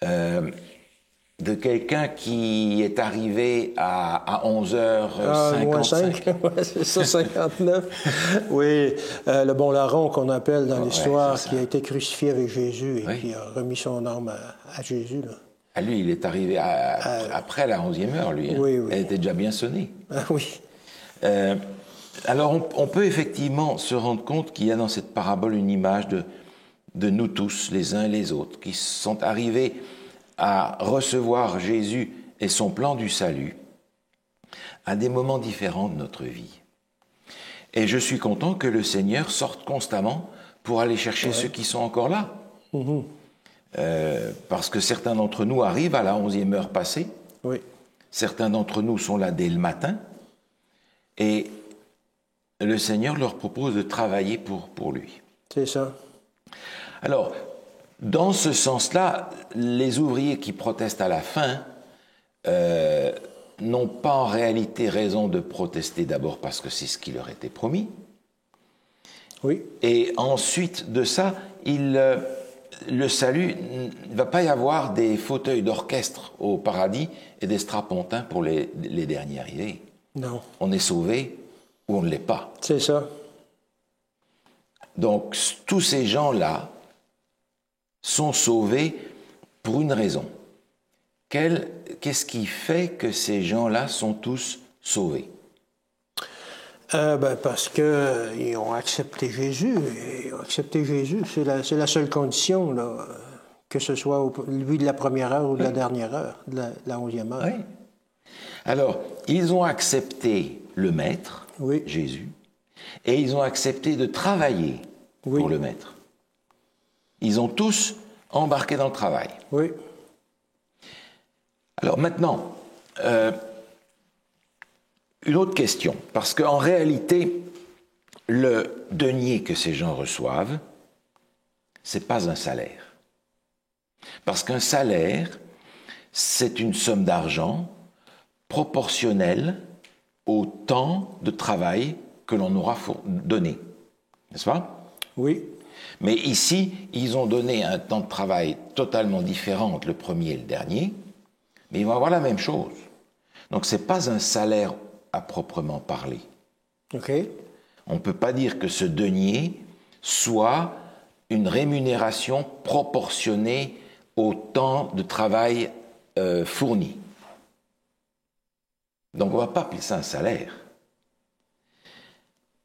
[SPEAKER 1] de quelqu'un qui est arrivé à 11h55.
[SPEAKER 2] Ouais, c'est ça, 59. Oui, le bon larron qu'on appelle dans l'histoire, qui a été crucifié avec Jésus et qui a remis son âme à Jésus. Là.
[SPEAKER 1] Ah, lui, il est arrivé après la 11e heure, lui. Hein.
[SPEAKER 2] Oui, oui.
[SPEAKER 1] Elle était déjà bien sonnée.
[SPEAKER 2] Ah, oui.
[SPEAKER 1] Alors, on peut effectivement se rendre compte qu'il y a dans cette parabole une image de nous tous, les uns et les autres, qui sont arrivés à recevoir Jésus et son plan du salut à des moments différents de notre vie. Et je suis content que le Seigneur sorte constamment pour aller chercher ceux qui sont encore là. Parce que certains d'entre nous arrivent à la 11e heure passée.
[SPEAKER 2] Oui.
[SPEAKER 1] Certains d'entre nous sont là dès le matin. Et le Seigneur leur propose de travailler pour lui.
[SPEAKER 2] C'est ça.
[SPEAKER 1] Alors, dans ce sens-là, les ouvriers qui protestent à la fin n'ont pas en réalité raison de protester, d'abord parce que c'est ce qui leur était promis.
[SPEAKER 2] Oui.
[SPEAKER 1] Et ensuite de ça, le salut, il ne va pas y avoir des fauteuils d'orchestre au paradis et des strapontins pour les derniers arrivés.
[SPEAKER 2] Non.
[SPEAKER 1] On est sauvé ou on ne l'est pas.
[SPEAKER 2] C'est ça.
[SPEAKER 1] Donc, tous ces gens-là sont sauvés pour une raison. Qu'est-ce qui fait que ces gens-là sont tous sauvés?
[SPEAKER 2] Parce qu'ils ont accepté Jésus. Ils ont accepté Jésus. C'est la seule condition là, que ce soit lui de la première heure ou de la dernière heure, de la 11e heure.
[SPEAKER 1] Oui. Alors, ils ont accepté le Maître,
[SPEAKER 2] Oui.
[SPEAKER 1] Jésus, et ils ont accepté de travailler pour le Maître. Ils ont tous embarqué dans le travail.
[SPEAKER 2] Oui.
[SPEAKER 1] Alors maintenant, une autre question, parce qu'en réalité, le denier que ces gens reçoivent, c'est pas un salaire. Parce qu'un salaire, c'est une somme d'argent proportionnelle au temps de travail que l'on aura donné. N'est-ce pas?
[SPEAKER 2] Oui.
[SPEAKER 1] Mais ici, ils ont donné un temps de travail totalement différent entre le premier et le dernier, mais ils vont avoir la même chose. Donc ce n'est pas un salaire à proprement parler.
[SPEAKER 2] OK.
[SPEAKER 1] On ne peut pas dire que ce denier soit une rémunération proportionnée au temps de travail fourni. Donc on ne va pas appeler ça un salaire.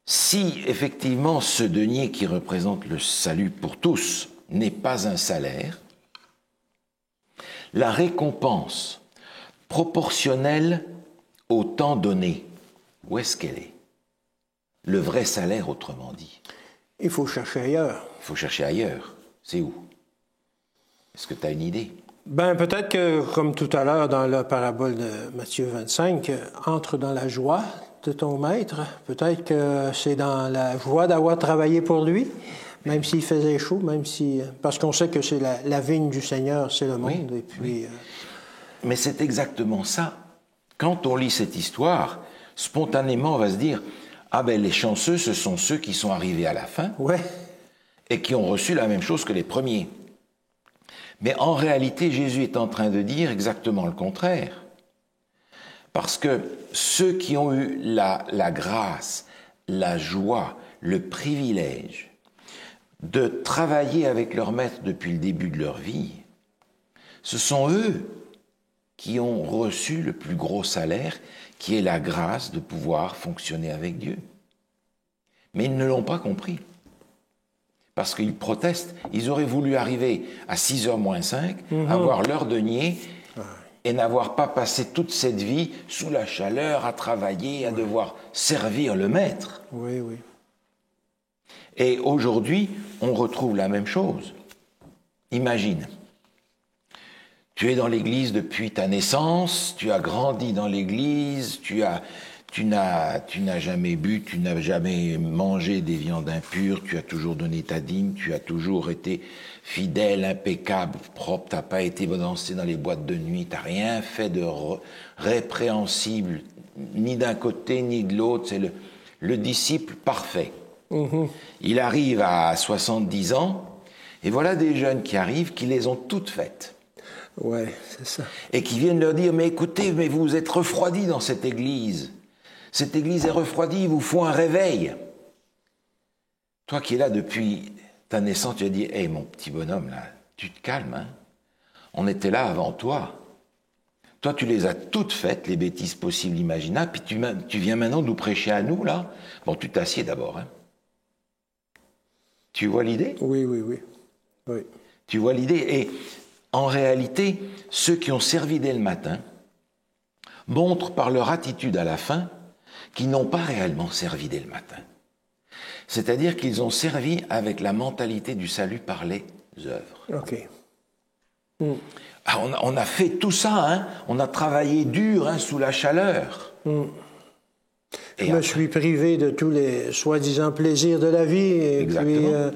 [SPEAKER 1] Si effectivement ce denier qui représente le salut pour tous n'est pas un salaire, la récompense proportionnelle au temps donné, où est-ce qu'elle est? Le vrai salaire, autrement dit.
[SPEAKER 2] Il faut chercher ailleurs.
[SPEAKER 1] Il faut chercher ailleurs. C'est où? Est-ce que tu as une idée?
[SPEAKER 2] Ben peut-être que, comme tout à l'heure dans la parabole de Matthieu 25, entre dans la joie de ton maître. Peut-être que c'est dans la joie d'avoir travaillé pour lui, même s'il faisait chaud, même si... Parce qu'on sait que c'est la vigne du Seigneur, c'est le monde.
[SPEAKER 1] Oui,
[SPEAKER 2] et puis,
[SPEAKER 1] oui. Mais c'est exactement ça. Quand on lit cette histoire, spontanément, on va se dire « Ah ben, les chanceux, ce sont ceux qui sont arrivés à la fin
[SPEAKER 2] ouais.
[SPEAKER 1] et qui ont reçu la même chose que les premiers. » Mais en réalité, Jésus est en train de dire exactement le contraire. Parce que ceux qui ont eu la grâce, la joie, le privilège de travailler avec leur maître depuis le début de leur vie, ce sont eux qui ont reçu le plus gros salaire, qui est la grâce de pouvoir fonctionner avec Dieu. Mais ils ne l'ont pas compris. Parce qu'ils protestent. Ils auraient voulu arriver à 6h moins 5, avoir leur denier et n'avoir pas passé toute cette vie sous la chaleur, à travailler, à devoir servir le maître.
[SPEAKER 2] Oui, oui.
[SPEAKER 1] Et aujourd'hui, on retrouve la même chose. Imagine, tu es dans l'église depuis ta naissance, tu as grandi dans l'église, tu n'as jamais bu, tu n'as jamais mangé des viandes impures, tu as toujours donné ta dîme, tu as toujours été fidèle, impeccable, propre, tu n'as pas été dansé dans les boîtes de nuit, tu n'as rien fait de répréhensible, ni d'un côté ni de l'autre, c'est le disciple parfait. Il arrive à 70 ans, et voilà des jeunes qui arrivent, qui les ont toutes faites.
[SPEAKER 2] Ouais, c'est ça.
[SPEAKER 1] Et qui viennent leur dire, mais écoutez, mais vous êtes refroidis dans cette église. Cette église est refroidie, il vous faut un réveil. Toi qui es là depuis ta naissance, tu as dit, hé, mon petit bonhomme, là, tu te calmes, hein. On était là avant toi. Toi, tu les as toutes faites, les bêtises possibles, imaginables, puis tu viens maintenant nous prêcher à nous, là. Bon, tu t'assieds d'abord, hein. Tu vois l'idée?
[SPEAKER 2] Oui, oui, oui. Oui.
[SPEAKER 1] Tu vois l'idée? Et en réalité, ceux qui ont servi dès le matin montrent par leur attitude à la fin qu'ils n'ont pas réellement servi dès le matin. C'est-à-dire qu'ils ont servi avec la mentalité du salut par les œuvres.
[SPEAKER 2] OK.
[SPEAKER 1] Ah, on a fait tout ça, hein? On a travaillé dur, hein, sous la chaleur.
[SPEAKER 2] Je me suis privé de tous les soi-disant plaisirs de la vie. Et
[SPEAKER 1] exactement.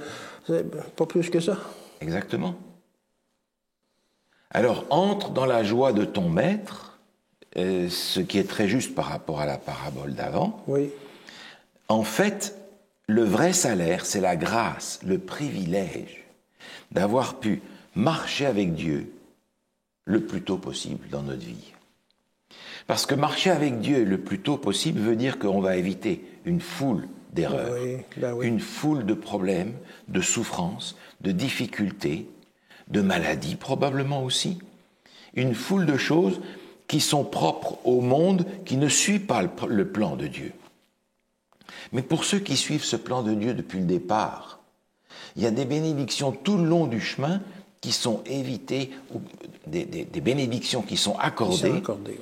[SPEAKER 2] Puis, pas plus que ça.
[SPEAKER 1] Exactement. Alors, entre dans la joie de ton maître, ce qui est très juste par rapport à la parabole d'avant.
[SPEAKER 2] Oui.
[SPEAKER 1] En fait, le vrai salaire, c'est la grâce, le privilège d'avoir pu marcher avec Dieu le plus tôt possible dans notre vie. Parce que marcher avec Dieu le plus tôt possible veut dire qu'on va éviter une foule d'erreurs,
[SPEAKER 2] oui, ben oui.
[SPEAKER 1] une foule de problèmes, de souffrances, de difficultés, de maladies probablement aussi, une foule de choses qui sont propres au monde qui ne suit pas le plan de Dieu. Mais pour ceux qui suivent ce plan de Dieu depuis le départ, il y a des bénédictions tout le long du chemin qui sont évitées, ou des bénédictions qui sont accordées,
[SPEAKER 2] oui.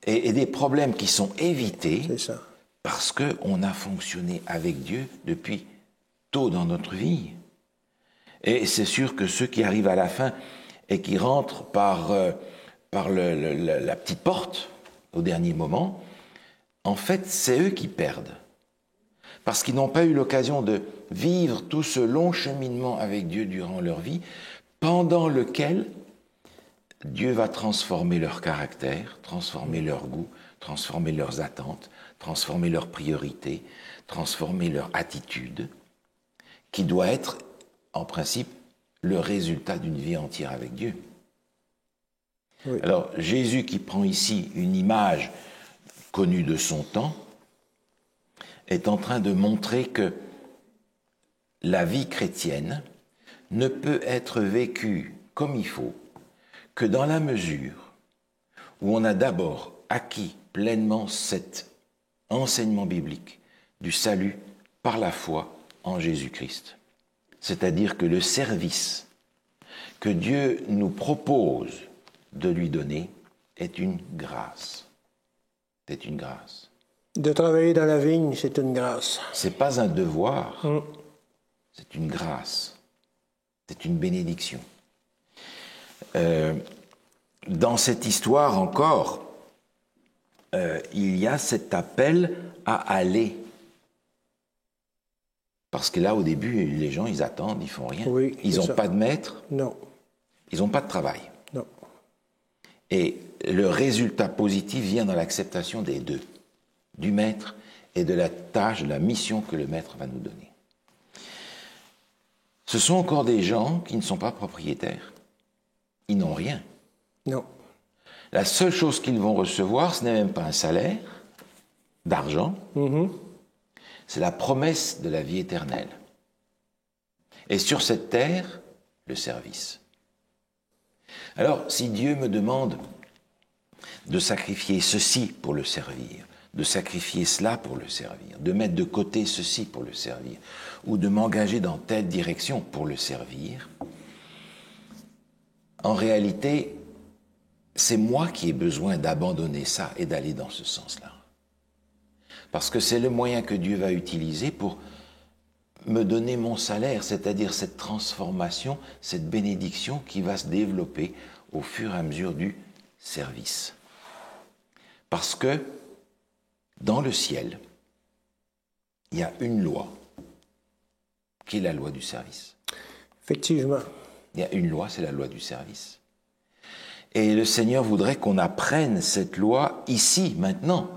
[SPEAKER 1] et des problèmes qui sont évités,
[SPEAKER 2] C'est ça.
[SPEAKER 1] parce qu'on a fonctionné avec Dieu depuis tôt dans notre vie. Et c'est sûr que ceux qui arrivent à la fin et qui rentrent par la petite porte au dernier moment, en fait, c'est eux qui perdent. Parce qu'ils n'ont pas eu l'occasion de vivre tout ce long cheminement avec Dieu durant leur vie, pendant lequel Dieu va transformer leur caractère, transformer leur goût, transformer leurs attentes, transformer leurs priorités, transformer leur attitude, qui doit être, en principe, le résultat d'une vie entière avec Dieu.
[SPEAKER 2] Oui.
[SPEAKER 1] Alors, Jésus qui prend ici une image connue de son temps, est en train de montrer que la vie chrétienne ne peut être vécue comme il faut que dans la mesure où on a d'abord acquis pleinement cet enseignement biblique du salut par la foi en Jésus-Christ. C'est-à-dire que le service que Dieu nous propose de lui donner est une grâce. C'est une grâce.
[SPEAKER 2] De travailler dans la vigne, c'est une grâce.
[SPEAKER 1] C'est pas un devoir, c'est une grâce. C'est une bénédiction. Dans cette histoire encore, il y a cet appel à aller. Parce que là, au début, les gens, ils attendent, ils font rien.
[SPEAKER 2] Oui,
[SPEAKER 1] ils n'ont pas de maître.
[SPEAKER 2] Non.
[SPEAKER 1] Ils n'ont pas de travail.
[SPEAKER 2] Non.
[SPEAKER 1] Et le résultat positif vient dans l'acceptation des deux, du maître et de la tâche, de la mission que le maître va nous donner. Ce sont encore des gens qui ne sont pas propriétaires. Ils n'ont rien.
[SPEAKER 2] Non.
[SPEAKER 1] La seule chose qu'ils vont recevoir, ce n'est même pas un salaire d'argent, c'est la promesse de la vie éternelle. Et sur cette terre, le service. Alors, si Dieu me demande de sacrifier ceci pour le servir, de sacrifier cela pour le servir, de mettre de côté ceci pour le servir, ou de m'engager dans telle direction pour le servir, en réalité, c'est moi qui ai besoin d'abandonner ça et d'aller dans ce sens-là. Parce que c'est le moyen que Dieu va utiliser pour me donner mon salaire, c'est-à-dire cette transformation, cette bénédiction qui va se développer au fur et à mesure du service. Parce que dans le ciel, il y a une loi, qui est la loi du service.
[SPEAKER 2] Effectivement.
[SPEAKER 1] Il y a une loi, c'est la loi du service. Et le Seigneur voudrait qu'on apprenne cette loi ici, maintenant.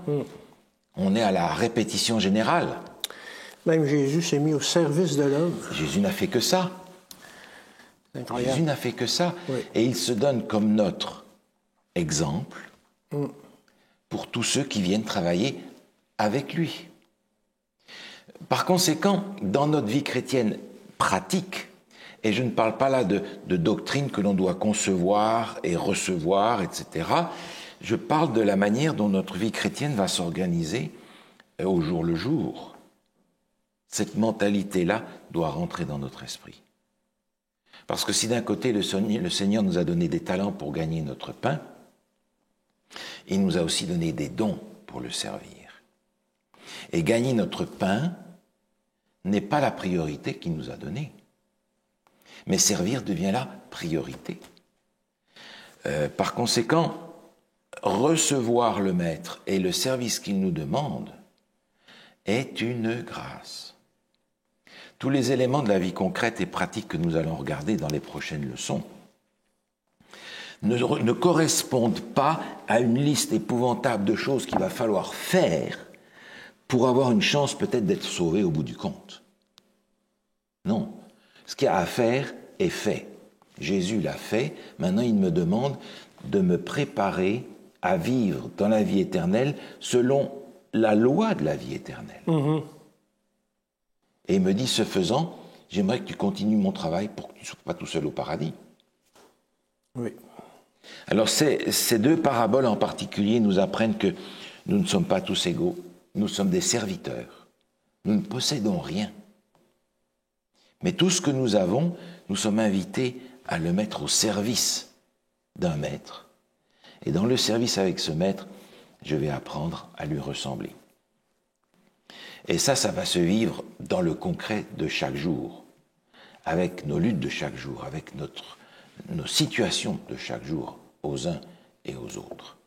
[SPEAKER 1] On est à la répétition générale.
[SPEAKER 2] Même Jésus s'est mis au service de l'homme.
[SPEAKER 1] Jésus n'a fait que ça.
[SPEAKER 2] Incroyable.
[SPEAKER 1] Jésus n'a fait que ça.
[SPEAKER 2] Oui.
[SPEAKER 1] Et il se donne comme notre exemple pour tous ceux qui viennent travailler avec lui. Par conséquent, dans notre vie chrétienne pratique, et je ne parle pas là de doctrine que l'on doit concevoir et recevoir, etc., je parle de la manière dont notre vie chrétienne va s'organiser au jour le jour. Cette mentalité-là doit rentrer dans notre esprit. Parce que si d'un côté le Seigneur nous a donné des talents pour gagner notre pain, il nous a aussi donné des dons pour le servir. Et gagner notre pain n'est pas la priorité qu'il nous a donnée. Mais servir devient la priorité. Par conséquent, recevoir le Maître et le service qu'il nous demande est une grâce. Tous les éléments de la vie concrète et pratique que nous allons regarder dans les prochaines leçons ne correspondent pas à une liste épouvantable de choses qu'il va falloir faire pour avoir une chance peut-être d'être sauvé au bout du compte. Non. Ce qu'il y a à faire est fait. Jésus l'a fait. Maintenant, il me demande de me préparer à vivre dans la vie éternelle selon la loi de la vie éternelle. Et il me dit, ce faisant, j'aimerais que tu continues mon travail pour que tu ne sois pas tout seul au paradis.
[SPEAKER 2] Oui.
[SPEAKER 1] Alors, ces deux paraboles en particulier nous apprennent que nous ne sommes pas tous égaux. Nous sommes des serviteurs. Nous ne possédons rien. Mais tout ce que nous avons, nous sommes invités à le mettre au service d'un maître. Et dans le service avec ce maître, je vais apprendre à lui ressembler. Et ça va se vivre dans le concret de chaque jour, avec nos luttes de chaque jour, avec nos situations de chaque jour, aux uns et aux autres.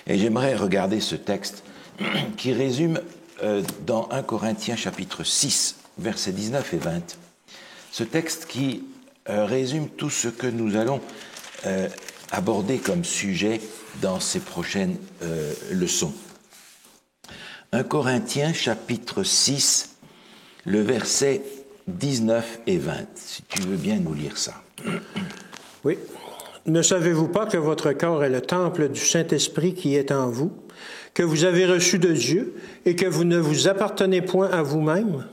[SPEAKER 1] Et j'aimerais regarder ce texte qui résume dans 1 Corinthiens chapitre 6, versets 19 et 20, ce texte qui résume tout ce que nous allons aborder comme sujet dans ces prochaines leçons. 1 Corinthiens chapitre 6, le verset 19 et 20, si tu veux bien nous lire ça.
[SPEAKER 2] Oui. Ne savez-vous pas que votre corps est le temple du Saint-Esprit qui est en vous, que vous avez reçu de Dieu et que vous ne vous appartenez point à vous-même,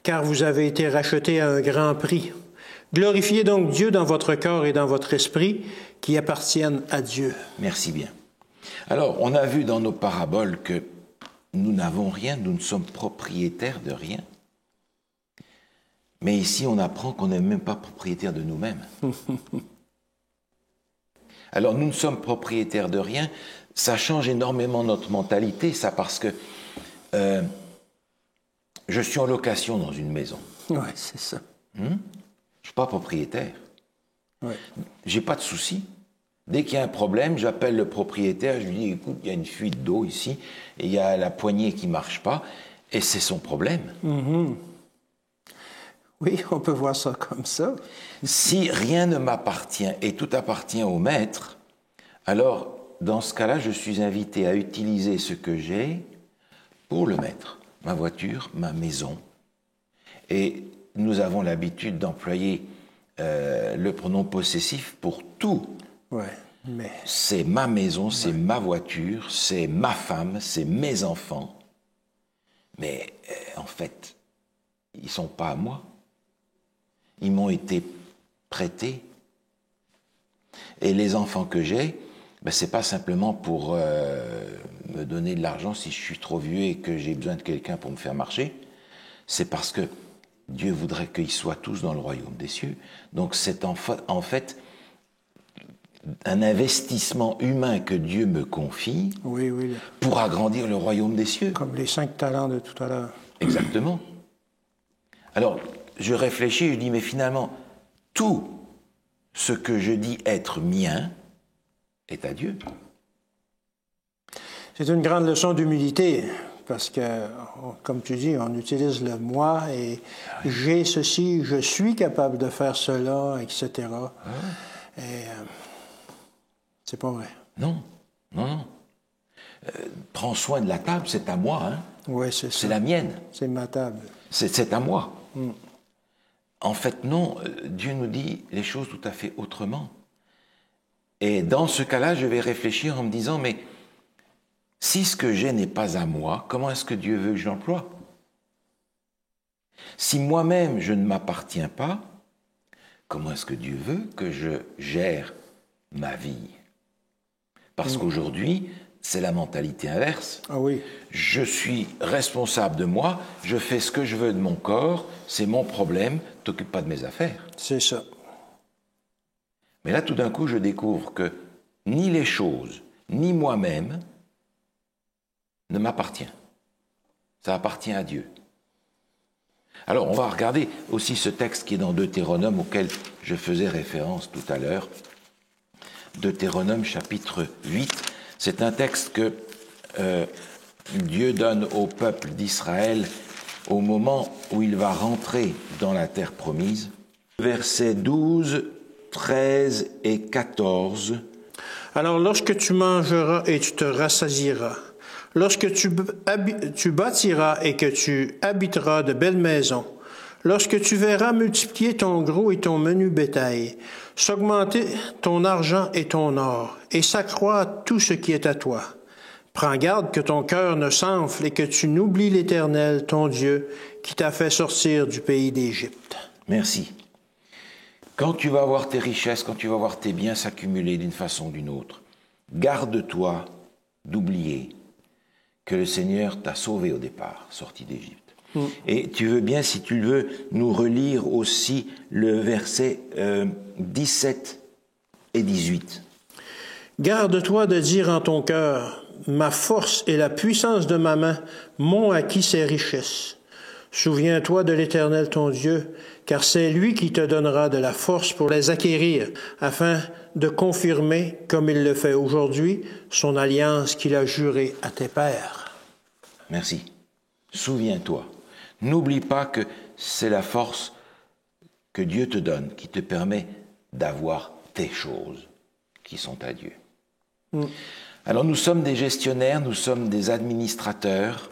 [SPEAKER 2] car vous avez été rachetés à un grand prix. Glorifiez donc Dieu dans votre corps et dans votre esprit qui appartiennent à Dieu.
[SPEAKER 1] Merci bien. Alors, on a vu dans nos paraboles que nous n'avons rien, nous ne sommes propriétaires de rien. Mais ici, on apprend qu'on n'est même pas propriétaire de nous-mêmes. Alors, nous ne sommes propriétaires de rien. Ça change énormément notre mentalité, ça, parce que je suis en location dans une maison.
[SPEAKER 2] Oui, c'est ça.
[SPEAKER 1] Je ne suis pas propriétaire.
[SPEAKER 2] Ouais.
[SPEAKER 1] J'ai pas de souci. Dès qu'il y a un problème, j'appelle le propriétaire, je lui dis, écoute, il y a une fuite d'eau ici, et il y a la poignée qui ne marche pas, et c'est son problème.
[SPEAKER 2] Mm-hmm. Oui, on peut voir ça comme ça.
[SPEAKER 1] Si rien ne m'appartient et tout appartient au maître, alors, dans ce cas-là, je suis invité à utiliser ce que j'ai pour le maître, ma voiture, ma maison. Et nous avons l'habitude d'employer le pronom possessif pour tout.
[SPEAKER 2] Ouais, mais...
[SPEAKER 1] C'est ma maison, c'est ma voiture, c'est ma femme, c'est mes enfants. Mais en fait, ils ne sont pas à moi. Ils m'ont été prêtés. Et les enfants que j'ai, ce n'est pas simplement pour me donner de l'argent si je suis trop vieux et que j'ai besoin de quelqu'un pour me faire marcher. C'est parce que Dieu voudrait qu'ils soient tous dans le royaume des cieux. Donc c'est en fait un investissement humain que Dieu me confie pour agrandir le royaume des cieux.
[SPEAKER 2] Comme les 5 talents de tout à l'heure.
[SPEAKER 1] Exactement. Alors, je réfléchis et je dis, mais finalement, tout ce que je dis être mien est à Dieu.
[SPEAKER 2] C'est une grande leçon d'humilité, parce que, comme tu dis, on utilise le « moi » et « j'ai ceci, je suis capable de faire cela », etc. Et c'est pas vrai.
[SPEAKER 1] Non. Prends soin de la table, c'est à moi. Hein?
[SPEAKER 2] Oui, c'est ça.
[SPEAKER 1] C'est la mienne.
[SPEAKER 2] C'est ma table.
[SPEAKER 1] C'est à moi. En fait, non, Dieu nous dit les choses tout à fait autrement. Et dans ce cas-là, je vais réfléchir en me disant, mais si ce que j'ai n'est pas à moi, comment est-ce que Dieu veut que je l'emploie? Si moi-même je ne m'appartiens pas, comment est-ce que Dieu veut que je gère ma vie? Parce qu'aujourd'hui, c'est la mentalité inverse.
[SPEAKER 2] Ah oui.
[SPEAKER 1] Je suis responsable de moi, je fais ce que je veux de mon corps, c'est mon problème, t'occupe pas de mes affaires.
[SPEAKER 2] C'est ça.
[SPEAKER 1] Mais là, tout d'un coup, je découvre que ni les choses, ni moi-même ne m'appartient. Ça appartient à Dieu. Alors, on va regarder aussi ce texte qui est dans Deutéronome, auquel je faisais référence tout à l'heure. Deutéronome chapitre 8. C'est un texte que Dieu donne au peuple d'Israël au moment où il va rentrer dans la terre promise. Versets 12, 13 et 14.
[SPEAKER 2] Alors, lorsque tu mangeras et tu te rassasieras, lorsque tu bâtiras et que tu habiteras de belles maisons, lorsque tu verras multiplier ton gros et ton menu bétail, s'augmenter ton argent et ton or, et s'accroître tout ce qui est à toi. Prends garde que ton cœur ne s'enfle et que tu n'oublies l'Éternel, ton Dieu, qui t'a fait sortir du pays d'Égypte.
[SPEAKER 1] Merci. Quand tu vas voir tes richesses, quand tu vas voir tes biens s'accumuler d'une façon ou d'une autre, garde-toi d'oublier que le Seigneur t'a sauvé au départ, sorti d'Égypte. Et tu veux bien, si tu le veux, nous relire aussi le verset 17 et 18.
[SPEAKER 2] Garde-toi de dire en ton cœur, ma force et la puissance de ma main m'ont acquis ces richesses. Souviens-toi de l'Éternel ton Dieu, car c'est lui qui te donnera de la force pour les acquérir, afin de confirmer, comme il le fait aujourd'hui, son alliance qu'il a jurée à tes pères.
[SPEAKER 1] Merci. Souviens-toi. N'oublie pas que c'est la force que Dieu te donne qui te permet d'avoir tes choses qui sont à Dieu. Alors nous sommes des gestionnaires, nous sommes des administrateurs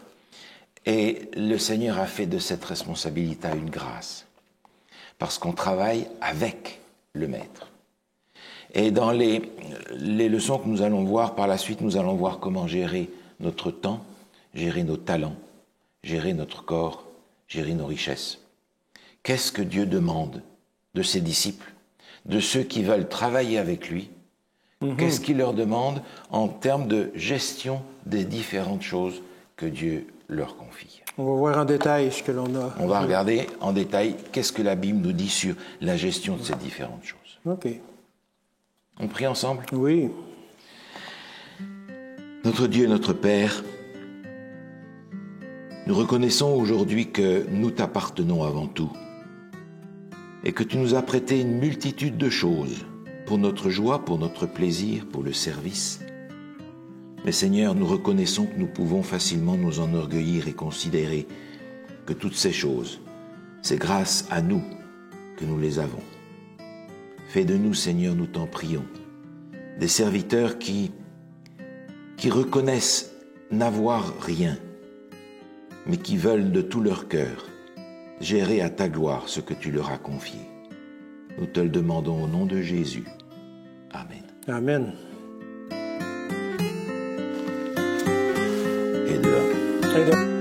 [SPEAKER 1] et le Seigneur a fait de cette responsabilité une grâce parce qu'on travaille avec le Maître. Et dans les leçons que nous allons voir par la suite, nous allons voir comment gérer notre temps, gérer nos talents, gérer notre corps, gérer nos richesses. Qu'est-ce que Dieu demande de ses disciples, de ceux qui veulent travailler avec lui? Qu'est-ce qu'il leur demande en termes de gestion des différentes choses que Dieu leur confie?
[SPEAKER 2] On va voir en détail ce que l'on a.
[SPEAKER 1] On va regarder en détail qu'est-ce que la Bible nous dit sur la gestion de ces différentes choses.
[SPEAKER 2] OK.
[SPEAKER 1] On prie ensemble?
[SPEAKER 2] Oui.
[SPEAKER 1] Notre Dieu, notre Père, nous reconnaissons aujourd'hui que nous t'appartenons avant tout et que tu nous as prêté une multitude de choses pour notre joie, pour notre plaisir, pour le service. Mais Seigneur, nous reconnaissons que nous pouvons facilement nous enorgueillir et considérer que toutes ces choses, c'est grâce à nous que nous les avons. Fais de nous, Seigneur, nous t'en prions, des serviteurs qui reconnaissent n'avoir rien, mais qui veulent de tout leur cœur gérer à ta gloire ce que tu leur as confié. Nous te le demandons au nom de Jésus. Amen.
[SPEAKER 2] Amen.
[SPEAKER 1] Et de là.
[SPEAKER 2] Et de...